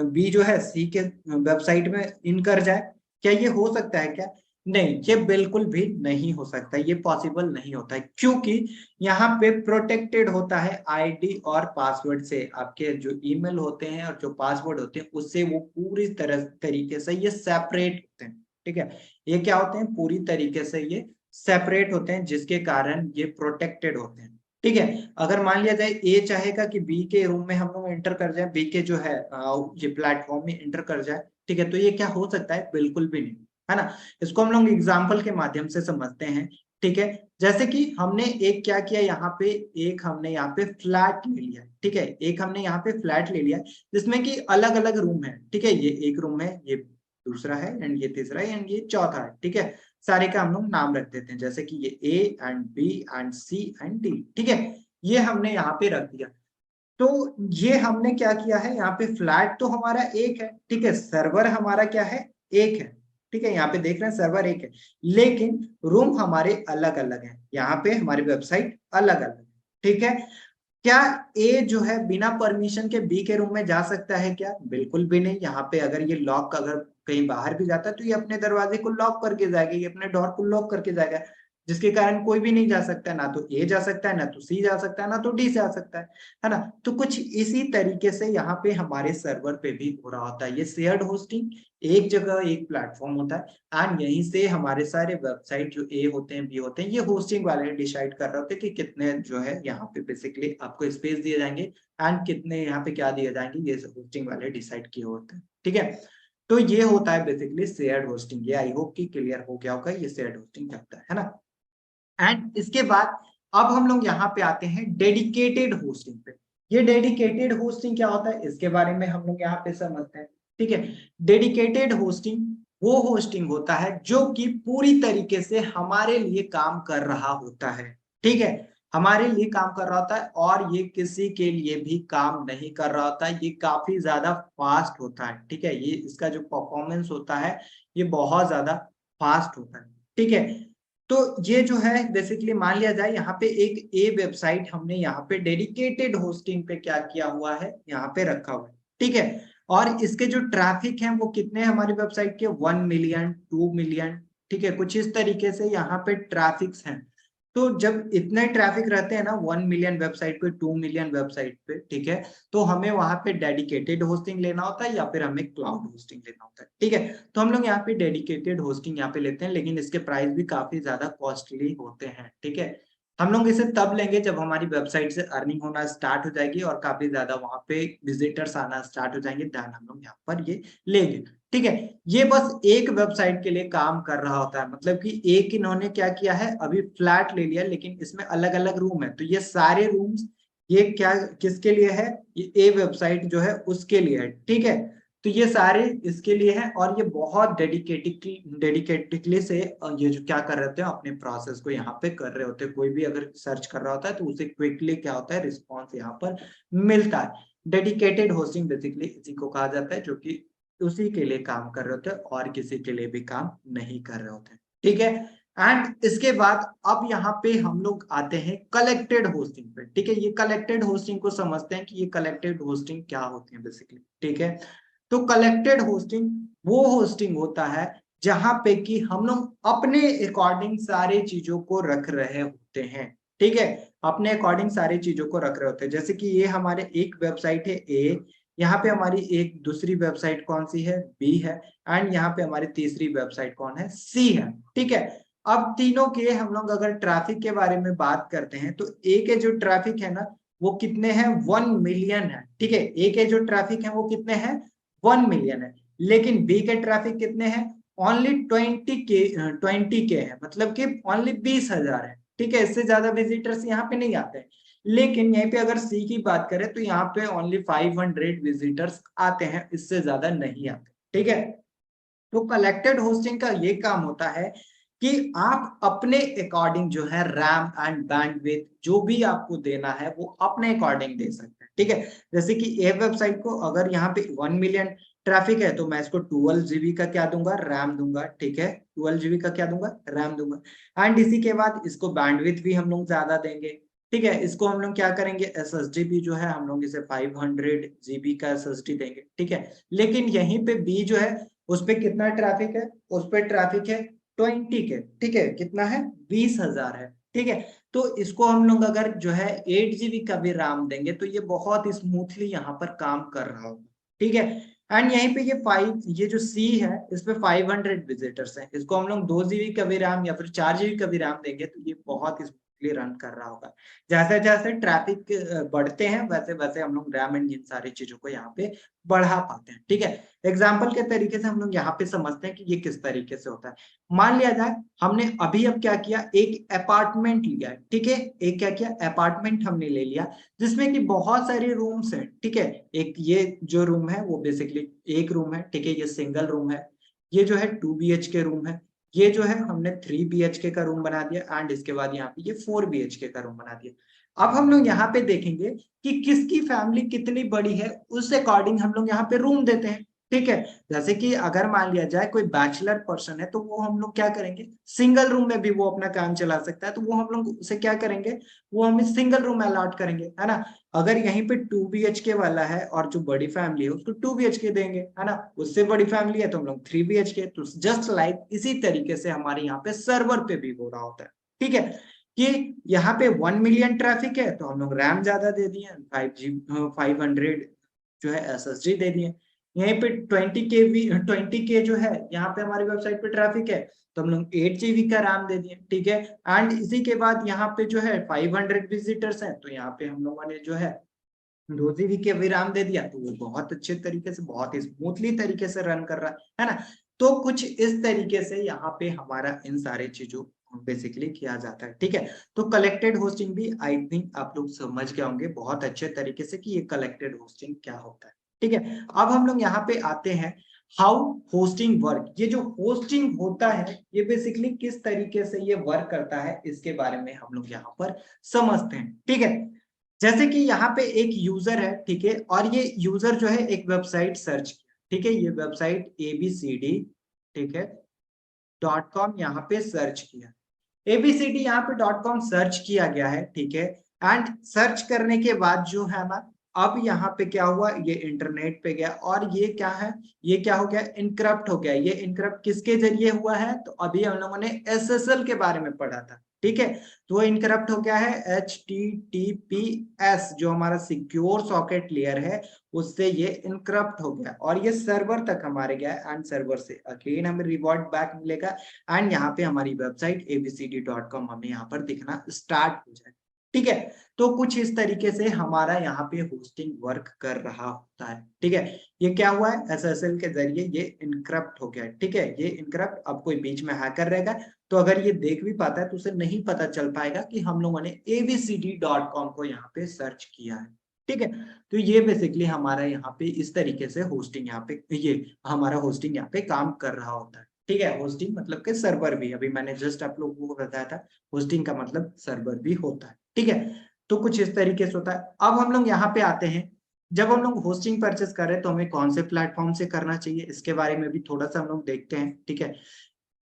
Speaker 1: बी जो है सी के वेबसाइट में इन कर जाए, क्या ये हो सकता है क्या, नहीं, ये बिल्कुल भी नहीं हो सकता, ये पॉसिबल नहीं होता है, क्योंकि यहाँ पे प्रोटेक्टेड होता है आईडी और पासवर्ड से। आपके जो ईमेल होते हैं और जो पासवर्ड होते हैं उससे वो पूरी तरीके से ये सेपरेट होते हैं। ठीक है, ये क्या होते हैं, पूरी तरीके से ये सेपरेट होते हैं जिसके कारण ये प्रोटेक्टेड होते हैं। ठीक है, अगर मान लिया जाए ए चाहेगा कि बी के रूम में हम लोग एंटर कर जाए, बी के जो है ये प्लेटफॉर्म में एंटर कर जाए, ठीक है, तो ये क्या हो सकता है, बिल्कुल भी नहीं, है ना। इसको हम लोग एग्जाम्पल के माध्यम से समझते हैं। ठीक है, जैसे कि हमने एक क्या किया, यहाँ पे एक हमने यहाँ पे फ्लैट ले लिया, ठीक है, एक हमने यहाँ पे फ्लैट ले लिया जिसमें कि अलग अलग रूम है। ठीक है, ये एक रूम है, ये दूसरा है, एंड ये तीसरा है, एंड ये चौथा है। ठीक है, सारे का हम लोग नाम रख देते हैं, जैसे कि ये A and B and C and D. ठीक है, ये हमने यहाँ पे रख दिया। तो ये हमने क्या किया है, यहाँ पे फ्लैट तो हमारा एक है, ठीक है, सर्वर हमारा क्या है, एक है। ठीक है, यहाँ पे देख रहे हैं सर्वर एक है, लेकिन रूम हमारे अलग अलग हैं, यहाँ पे हमारी वेबसाइट अलग अलग है। ठीक है, क्या ए जो है बिना परमिशन के बी के रूम में जा सकता है क्या, बिल्कुल भी नहीं। यहाँ पे अगर ये लॉक, अगर कहीं बाहर भी जाता है तो ये अपने दरवाजे को लॉक करके जाएगा, ये अपने डोर को लॉक करके जाएगा, जिसके कारण कोई भी नहीं जा सकता, ना तो ए जा सकता है, ना तो सी जा सकता है, ना तो डी जा सकता है ना। तो कुछ इसी तरीके से यहाँ पे हमारे सर्वर पे भी हो रहा होता है, ये शेयर्ड होस्टिंग, एक जगह एक प्लेटफॉर्म होता है एंड यहीं से हमारे सारे वेबसाइट जो ए होते हैं, बी होते हैं, ये होस्टिंग वाले डिसाइड कर रहे होते हैं कि कितने जो है यहाँ पे बेसिकली आपको स्पेस दिए जाएंगे एंड कितने यहाँ पे क्या दिए जाएंगे, ये होस्टिंग वाले डिसाइड किए होते हैं। ठीक है, तो ये होता है बेसिकली शेयर्ड होस्टिंग। ये आई होप कि क्लियर हो गया होगा ये शेयर्ड होस्टिंग क्या होता है ना। एंड इसके बाद अब हम लोग यहाँ पे आते हैं डेडिकेटेड होस्टिंग पे। ये डेडिकेटेड होस्टिंग क्या होता है इसके बारे में हम लोग यहाँ पे समझते हैं। ठीक है, डेडिकेटेड होस्टिंग वो होस्टिंग होता है जो कि पूरी तरीके से हमारे लिए काम कर रहा होता है। ठीक है, हमारे लिए काम कर रहा होता है और ये किसी के लिए भी काम नहीं कर रहा होता है, ये काफी ज्यादा फास्ट होता है। ठीक है, ये इसका जो परफॉर्मेंस होता है ये बहुत ज्यादा फास्ट होता है। ठीक है, तो ये जो है बेसिकली मान लिया जाए यहाँ पे एक ए वेबसाइट हमने यहाँ पे डेडिकेटेड होस्टिंग पे क्या किया हुआ है, यहाँ पे रखा हुआ है। ठीक है, और इसके जो ट्रैफिक है वो कितने हमारी वेबसाइट के 1 मिलियन 2 मिलियन। ठीक है, कुछ इस तरीके से यहाँ पे ट्रैफिक्स हैं। तो जब इतने ट्रैफिक रहते हैं ना 1 मिलियन वेबसाइट पे, 2 मिलियन वेबसाइट पे, ठीक है, तो हमें वहां पे डेडिकेटेड होस्टिंग लेना होता है या फिर हमें क्लाउड होस्टिंग लेना होता है। ठीक है, तो हम लोग यहाँ पे डेडिकेटेड होस्टिंग यहाँ पे लेते हैं, लेकिन इसके प्राइस भी काफी ज्यादा कॉस्टली होते हैं। ठीक है, हम लोग इसे तब लेंगे जब हमारी वेबसाइट से अर्निंग होना स्टार्ट हो जाएगी और काफी ज्यादा वहां पे विजिटर्स आना स्टार्ट हो जाएंगे, ध्यान हम लोग यहाँ पर ये लेंगे। ठीक है, ये बस एक वेबसाइट के लिए काम कर रहा होता है, मतलब कि एक इन्होंने क्या किया है, अभी फ्लैट ले लिया लेकिन इसमें अलग अलग रूम है, तो ये सारे रूम्स ये क्या किसके लिए है, ये ए वेबसाइट जो है उसके लिए है। ठीक है, तो ये सारे इसके लिए है और ये बहुत डेडिकेटेडली से ये जो क्या कर रहे होते हैं, अपने प्रोसेस को यहाँ पे कर रहे होते हैं। कोई भी अगर सर्च कर रहा होता है तो उसे क्विकली क्या होता है, रिस्पॉन्स यहाँ पर मिलता है। डेडिकेटेड होस्टिंग बेसिकली इसी को कहा जाता है, जो कि उसी के लिए काम कर रहे होते हैं और किसी के लिए भी काम नहीं कर रहे होते। ठीक है, एंड इसके बाद अब यहाँ पे हम लोग आते हैं कलेक्टेड होस्टिंग पे। ठीक है, ये कलेक्टेड होस्टिंग को समझते हैं कि ये कलेक्टेड होस्टिंग क्या होती है बेसिकली। ठीक है, तो कलेक्टेड होस्टिंग वो होस्टिंग होता है जहां पे कि हम लोग अपने अकॉर्डिंग सारे चीजों को रख रहे होते हैं। ठीक है, अपने अकॉर्डिंग सारी चीजों को रख रहे होते हैं, जैसे कि ये हमारे एक वेबसाइट है ए, यहाँ पे हमारी एक दूसरी वेबसाइट कौन सी है, बी है, एंड यहाँ पे हमारी तीसरी वेबसाइट कौन है, सी है। ठीक है, अब तीनों के हम लोग अगर ट्रैफिक के बारे में बात करते हैं तो ए के जो ट्रैफिक है ना वो कितने हैं, 1 मिलियन है। ठीक है, ए के जो ट्रैफिक है वो कितने हैं, 1 मिलियन है, लेकिन बी के ट्रैफिक कितने हैं, ओनली 20K है, मतलब कि ओनली 20,000 है। ठीक है, इससे ज्यादा विजिटर्स यहाँ पे नहीं आते हैं। लेकिन यहीं पे अगर सी की बात करें तो यहाँ पे ओनली 500 विजिटर्स आते हैं, इससे ज्यादा नहीं आते। ठीक है, तो कलेक्टेड होस्टिंग का ये काम होता है कि आप अपने अकॉर्डिंग जो है रैम एंड बैंडविड्थ जो भी आपको देना है वो अपने अकॉर्डिंग दे सकते हैं। ठीक है, जैसे कि ए वेबसाइट को अगर यहाँ पे 1 मिलियन ट्रैफिक है तो मैं इसको 12 GB का क्या दूंगा, रैम दूंगा। ठीक है, 12 GB का क्या दूंगा, रैम दूंगा। एंड इसी के बाद इसको बैंडविड्थ भी हम लोग ज्यादा देंगे। ठीक है, इसको हम लोग क्या करेंगे, SSD भी जो है हम लोग इसे 500 GB का SSD देंगे। ठीक है, लेकिन यहीं पे बी जो है उस पे कितना ट्रैफिक है, उस पे ट्रैफिक है 20K। ठीक है, कितना है, 20,000 है। ठीक है, तो इसको हम लोग अगर जो है 8 GB का भी रैम देंगे तो ये बहुत स्मूथली यहाँ पर काम कर रहा होगा। ठीक है, एंड यहीं पे ये जो सी है इस पे 500 विजिटर्स हैं, इसको हम लोग 2 GB का भी रैम या फिर 4 GB का भी रैम देंगे तो ये बहुत स्मूथली रन कर रहा होगा। जैसे जैसे ट्रैफिक बढ़ते हैं वैसे वैसे हम लोग रैम एंड इन सारी चीजों को यहाँ पे बढ़ा पाते हैं। ठीक है, एग्जाम्पल के तरीके से हम लोग यहाँ पे समझते हैं कि ये किस तरीके से होता है। मान लिया जाए हमने अभी अब क्या किया, एक अपार्टमेंट लिया है। ठीक है, एक क्या किया, अपार्टमेंट हमने ले लिया जिसमें कि बहुत सारे रूम्स हैं। ठीक है, एक ये जो रूम है वो बेसिकली एक रूम है। ठीक है, ये सिंगल रूम है। ये जो है 2 BHK रूम है। ये जो है हमने 3 BHK का रूम बना दिया एंड इसके बाद यहाँ पे ये 4 BHK का रूम बना दिया। अब हम लोग यहाँ पे देखेंगे कि किसकी फैमिली कितनी बड़ी है, उस अकॉर्डिंग हम लोग यहाँ पे रूम देते हैं। ठीक है, जैसे कि अगर मान लिया जाए कोई बैचलर पर्सन है तो वो हम लोग क्या करेंगे, सिंगल रूम में भी वो अपना काम चला सकता है, तो वो हम लोग उसे क्या करेंगे, वो हमें सिंगल रूम अलॉट करेंगे, है ना। अगर यहीं पे 2 BHK वाला है और जो बड़ी फैमिली है उसको 2 BHK देंगे, है ना। उससे बड़ी फैमिली है तो हम लोग 3 BHK। तो जस्ट लाइक इसी तरीके से हमारे यहाँ पे सर्वर पे भी हो रहा होता है। ठीक है, कि यहाँ पे 1 मिलियन ट्रैफिक है तो हम लोग रैम ज्यादा दे दिए, 500 जो है SSD दे दिए। यहीं पे 20K जो है यहाँ पे हमारी वेबसाइट पे ट्रैफिक है तो हम लोग 8 GB का रैम दे दिए। ठीक है, एंड इसी के बाद यहाँ पे जो है 500 विजिटर्स हैं तो यहाँ पे हम लोगों ने जो है 2 GB के भी रैम दे दिया, तो वो बहुत अच्छे तरीके से बहुत ही स्मूथली तरीके से रन कर रहा है ना। तो कुछ इस तरीके से यहाँ पे हमारा इन सारे चीजों बेसिकली किया जाता है। ठीक है, तो कलेक्टेड होस्टिंग भी आई थिंक आप लोग समझ गए होंगे बहुत अच्छे तरीके से कि ये कलेक्टेड होस्टिंग क्या होता है। ठीक है, अब हम लोग यहाँ पे आते हैं हाउ होस्टिंग वर्क। ये जो होस्टिंग होता है ये बेसिकली किस तरीके से ये वर्क करता है इसके बारे में हम लोग यहाँ पर समझते हैं। ठीक है, जैसे कि यहाँ पे एक यूजर है। ठीक है, और ये यूजर जो है एक वेबसाइट सर्च किया। ठीक है, ये वेबसाइट ABCD, ठीक है, .com यहाँ पे सर्च किया। ABCD यहाँ पे .com सर्च किया गया है। ठीक है, एंड सर्च करने के बाद जो है ना अब यहाँ पे क्या हुआ, ये इंटरनेट पे गया और ये क्या है, ये क्या हो गया, इनक्रप्ट हो गया। ये इनक्रप्ट किसके जरिए हुआ है, तो अभी हम लोगों ने एसएसएल के बारे में पढ़ा था, ठीक है। तो वो इनक्रप्ट हो गया है HTTPS, जो हमारा सिक्योर सॉकेट लेयर है उससे ये इनक्रप्ट हो गया और ये सर्वर तक हमारे गया एंड सर्वर से अगेन हमें रिवॉर्ड बैक मिलेगा एंड यहाँ पे हमारी वेबसाइट abcd.com हमें यहाँ पर दिखना स्टार्ट हो जाएगा, ठीक है। तो कुछ इस तरीके से हमारा यहाँ पे होस्टिंग वर्क कर रहा होता है, ठीक है। ये क्या हुआ है, एसएसएल के जरिए ये इनक्रप्ट हो गया है, ठीक है। ये इनक्रप्ट, अब कोई बीच में हैकर रहेगा तो अगर ये देख भी पाता है तो उसे नहीं पता चल पाएगा कि हम लोगों ने abcd.com को यहाँ पे सर्च किया है, ठीक है। तो ये बेसिकली हमारा यहाँ पे इस तरीके से होस्टिंग यहाँ पे, ये हमारा होस्टिंग यहाँ पे काम कर रहा होता है, ठीक है। होस्टिंग मतलब के सर्वर भी, अभी मैंने जस्ट आप लोगों को बताया था होस्टिंग का मतलब सर्वर भी होता है, ठीक है। तो कुछ इस तरीके से होता है। अब हम लोग यहाँ पे आते हैं, जब हम लोग होस्टिंग परचेस कर रहे हैं तो हमें कौन से प्लेटफॉर्म से करना चाहिए, इसके बारे में भी थोड़ा सा हम लोग देखते हैं, ठीक है।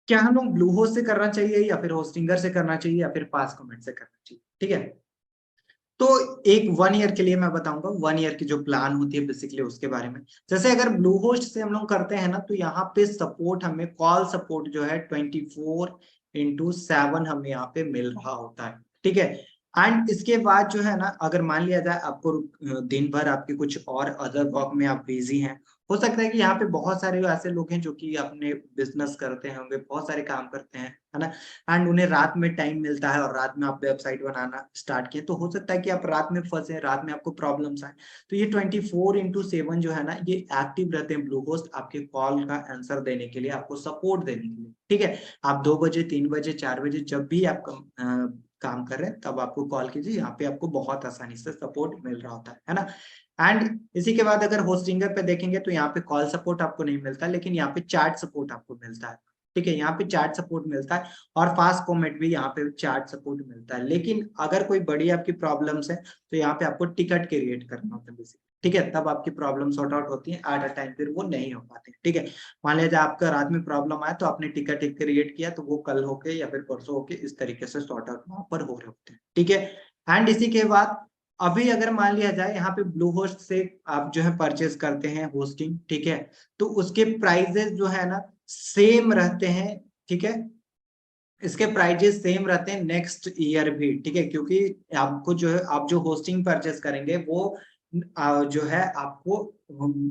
Speaker 1: क्या हम लोग ब्लू होस्ट से करना चाहिए या फिर होस्टिंगर से करना चाहिए या फिर पास कमेंट से करना चाहिए, ठीक है। तो एक 1 ईयर के लिए मैं बताऊंगा, 1 ईयर की जो प्लान होती है बेसिकली उसके बारे में। जैसे अगर ब्लू होस्ट से हम लोग करते हैं ना तो यहाँ पे सपोर्ट, हमें कॉल सपोर्ट जो है 24/7 हमें यहाँ पे मिल रहा होता है, ठीक है। एंड इसके बाद जो है ना, अगर मान लिया जाए आपको दिन भर आपके कुछ और अदर वर्क में आप बिजी हैं, हो सकता है कि यहाँ पे बहुत सारे ऐसे लोग हैं जो कि अपने बिजनेस करते होंगे, बहुत सारे काम करते हैं, है ना। एंड उन्हें रात में टाइम मिलता है और रात में आप वेबसाइट बनाना स्टार्ट किए, तो हो सकता है कि आप रात में फंसे, रात में आपको प्रॉब्लम्स आए। तो ये 24/7 जो है ना, ये एक्टिव रहते हैं ब्लू होस्ट आपके कॉल का आंसर देने के लिए, आपको सपोर्ट देने के लिए, ठीक है। आप 2 बजे, 3 बजे, 4 बजे जब भी आप काम कर रहे हैं तब आपको कॉल कीजिए, यहाँ पे आपको बहुत आसानी से सपोर्ट मिल रहा होता है ना। एंड इसी के बाद अगर होस्टिंगर पे देखेंगे तो यहाँ पे कॉल सपोर्ट आपको नहीं मिलता, लेकिन यहाँ पे चैट सपोर्ट आपको मिलता है, ठीक है। यहाँ पे चैट सपोर्ट मिलता है और फास्ट कमेंट भी यहाँ पे चैट सपोर्ट मिलता है। लेकिन अगर कोई बड़ी आपकी प्रॉब्लम्स है तो यहाँ पे आपको टिकट क्रिएट करना होता है बेसिकली, ठीक है। तब आपकी प्रॉब्लम सॉर्ट आउट होती है, एट अ टाइम फिर वो नहीं हो पाते, ठीक है। मान लीजिए आपका रात में प्रॉब्लम आया तो आपने टिकट क्रिएट किया तो वो कल होके या फिर परसों होके इस तरीके से सॉर्ट आउट वहां पर हो रहे होते हैं, ठीक है। एंड इसी के बाद अभी अगर मान लिया जाए यहाँ पे ब्लू होस्ट से आप जो है परचेज करते हैं होस्टिंग, ठीक है, तो उसके प्राइजेस जो है ना सेम रहते हैं, ठीक है। इसके प्राइजेस सेम रहते हैं नेक्स्ट ईयर भी, ठीक है, क्योंकि आपको जो है, आप जो होस्टिंग परचेस करेंगे वो जो है आपको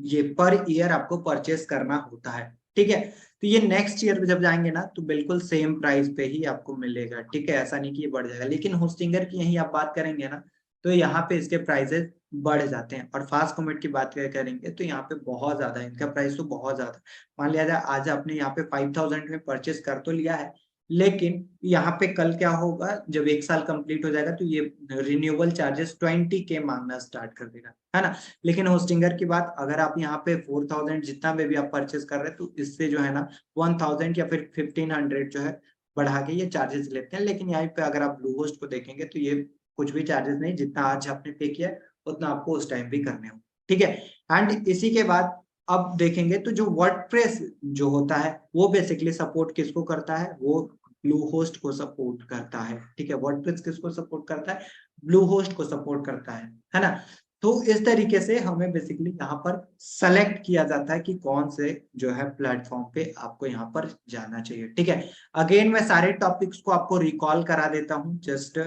Speaker 1: ये पर ईयर आपको परचेस करना होता है, ठीक है। तो ये नेक्स्ट ईयर में जब जाएंगे ना तो बिल्कुल सेम प्राइस पे ही आपको मिलेगा, ठीक है। ऐसा नहीं कि ये बढ़ जाएगा, लेकिन होस्टिंगर की यही आप बात करेंगे ना तो यहाँ पे इसके प्राइसेस बढ़ जाते हैं। और फास्ट कमेंट की बात करेंगे तो यहाँ पे बहुत ज्यादा है, इनका प्राइस तो बहुत ज्यादा। मान लिया जाए आज आपने यहाँ पे 5000 में परचेस कर तो लिया है, लेकिन यहाँ पे कल क्या होगा, जब 1 साल कंप्लीट हो जाएगा तो ये रिन्यूअल चार्जेस 20K मांगना स्टार्ट कर देगा, है ना। लेकिन होस्टिंगर की बात, अगर आप यहाँ पे 4000 जितना में भी आप परचेस कर रहे हैं तो इससे जो है ना 1000 या फिर 1500 जो है बढ़ा के ये चार्जेस लेते हैं। लेकिन यहाँ पे अगर आप ब्लू होस्ट को देखेंगे तो ये कुछ भी चार्जेस नहीं, जितना आज आपने पे किया उतना आपको उस टाइम भी करने हो, ठीक है। एंड इसी के बाद अब देखेंगे तो जो वर्डप्रेस जो होता है वो बेसिकली सपोर्ट किसको करता है, वो ब्लू होस्ट को सपोर्ट करता है, ठीक है। वर्डप्रेस किसको सपोर्ट करता है, ब्लू होस्ट को सपोर्ट करता है ना। तो इस तरीके से हमें बेसिकली यहाँ पर सेलेक्ट किया जाता है कि कौन से जो है प्लेटफॉर्म पे आपको यहाँ पर जाना चाहिए, ठीक है। अगेन मैं सारे टॉपिक्स को आपको रिकॉल करा देता हूँ। जस्ट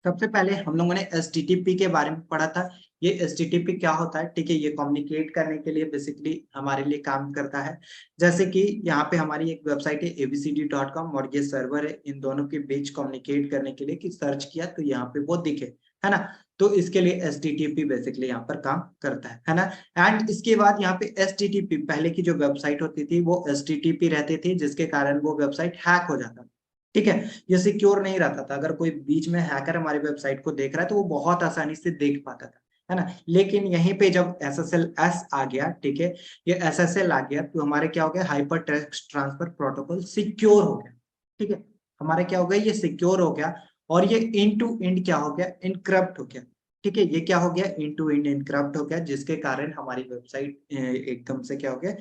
Speaker 1: सबसे पहले हम लोगों ने HTTP के बारे में पढ़ा था। ये HTTP क्या होता है, ठीक है, ये कम्युनिकेट करने के लिए बेसिकली हमारे लिए काम करता है। जैसे कि यहाँ पे हमारी एक वेबसाइट है abcd.com और ये सर्वर है, इन दोनों के बीच कम्युनिकेट करने के लिए कि सर्च किया तो यहाँ पे वो दिखे, है ना। तो इसके लिए HTTP बेसिकली यहाँ पर काम करता है ना। एंड इसके बाद यहाँ पे HTTP, पहले की जो वेबसाइट होती थी वो HTTP रहती थी, जिसके कारण वो वेबसाइट हैक हो जाता था, ठीक है। ये सिक्योर नहीं रहता था, अगर कोई बीच में हैकर हमारी वेबसाइट को देख रहा है तो वो बहुत आसानी से देख पाता था, है ना। लेकिन यहीं पे जब SSL आ गया, ठीक है, ये SSL आ गया तो हमारे क्या हो गया, hyper text transfer protocol secure हो गया, ठीक है। हमारे क्या हो गया, ये सिक्योर हो गया और ये एंड टू एंड क्या हो गया, इनक्रप्ट हो गया। ठीक है, ये क्या हो गया, इन टू एंड इनक्रप्ट हो गया, जिसके कारण हमारी वेबसाइट एकदम से क्या हो गया,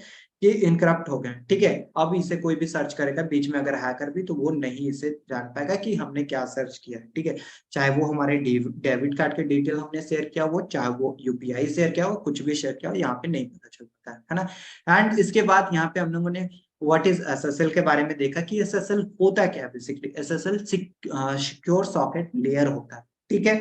Speaker 1: ये इनक्रप्ट हो गया। ठीक है, अब इसे कोई भी सर्च करेगा बीच में, अगर हैकर भी, तो वो नहीं इसे जान पाएगा कि हमने क्या सर्च किया। ठीक है, चाहे वो हमारे डेबिट कार्ड के डिटेल हमने शेयर किया हो, चाहे वो यूपीआई शेयर किया हो, कुछ भी शेयर किया हो, यहाँ पे नहीं पता चल पाता है ना। एंड इसके बाद यहाँ पे हम लोगों ने व्हाट इज एसएसएल के बारे में देखा कि एसएसएल होता क्या है। Basically SSL secure socket layer होता है। ठीक है,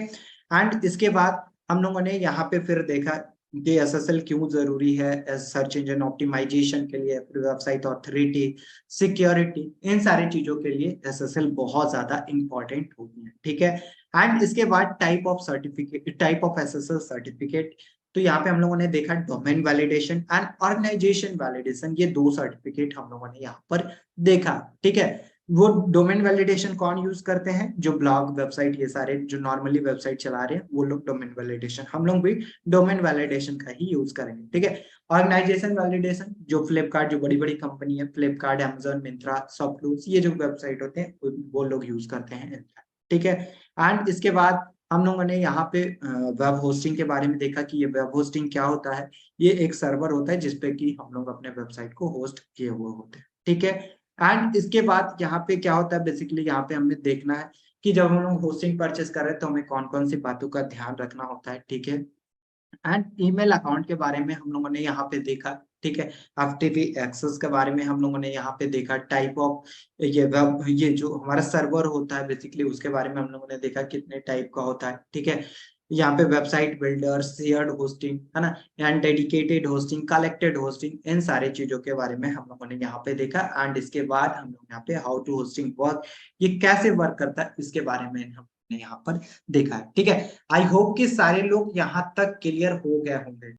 Speaker 1: एंड इसके बाद हम लोगों ने यहाँ पे फिर देखा कि एसएसएल क्यों जरूरी है सर्च इंजन ऑप्टिमाइजेशन के लिए, वेबसाइट ऑथोरिटी, सिक्योरिटी, इन सारी चीजों के लिए एसएसएल बहुत ज्यादा इंपॉर्टेंट होती है। ठीक है, एंड इसके बाद type of certificate, type of SSL certificate. तो यहाँ पे हम लोगों ने देखा domain validation and organisation validation, ये दो सर्टिफिकेट हम लोगों ने यहाँ पर देखा। ठीक है, वो डोमेन वैलिडेशन कौन यूज करते हैं, जो ब्लॉग वेबसाइट, ये सारे जो नॉर्मली वेबसाइट चला रहे हैं वो लोग डोमेन वैलिडेशन, हम लोग भी डोमेन वैलिडेशन का ही यूज करेंगे। ठीक है, ऑर्गेनाइजेशन वैलिडेशन, जो फ्लिपकार्ट, जो बड़ी बड़ी कंपनी है, फ्लिपकार्ट, अमेजोन, मिंत्रा, शॉपक्लूज, ये जो वेबसाइट होते हैं वो लोग यूज करते हैं। ठीक है, एंड इसके बाद हम लोगों ने यहाँ पे वेब होस्टिंग के बारे में देखा कि ये वेब होस्टिंग क्या होता है। ये एक सर्वर होता है जिसपे कि हम लोग अपने वेबसाइट को होस्ट किए हुए होते हैं। ठीक है, एंड इसके बाद यहाँ पे क्या होता है, बेसिकली यहाँ पे हमें देखना है कि जब हम लोग होस्टिंग परचेस कर रहे हैं तो हमें कौन कौन सी बातों का ध्यान रखना होता है। ठीक है, एंड ईमेल अकाउंट के बारे में हम लोगों ने यहाँ पे देखा। ठीक है, एफटीपी एक्सेस के बारे में हम लोगों ने यहाँ पे देखा। टाइप ऑफ ये वेब, ये जो हमारा सर्वर होता है बेसिकली, उसके बारे में हम लोगों ने देखा कितने टाइप का होता है। ठीक है, यहाँ पे वेबसाइट बिल्डर, शेयर्ड होस्टिंग, है ना, and dedicated hosting, collected hosting, इन सारे चीजों के बारे में हम लोगों ने यहाँ पे देखा। एंड इसके बाद हम लोग यहाँ पे हाउ टू होस्टिंग वर्क, ये कैसे वर्क करता है, इसके बारे में हमने यहाँ पर देखा है। ठीक है, आई होप कि सारे लोग यहाँ तक क्लियर हो गए होंगे।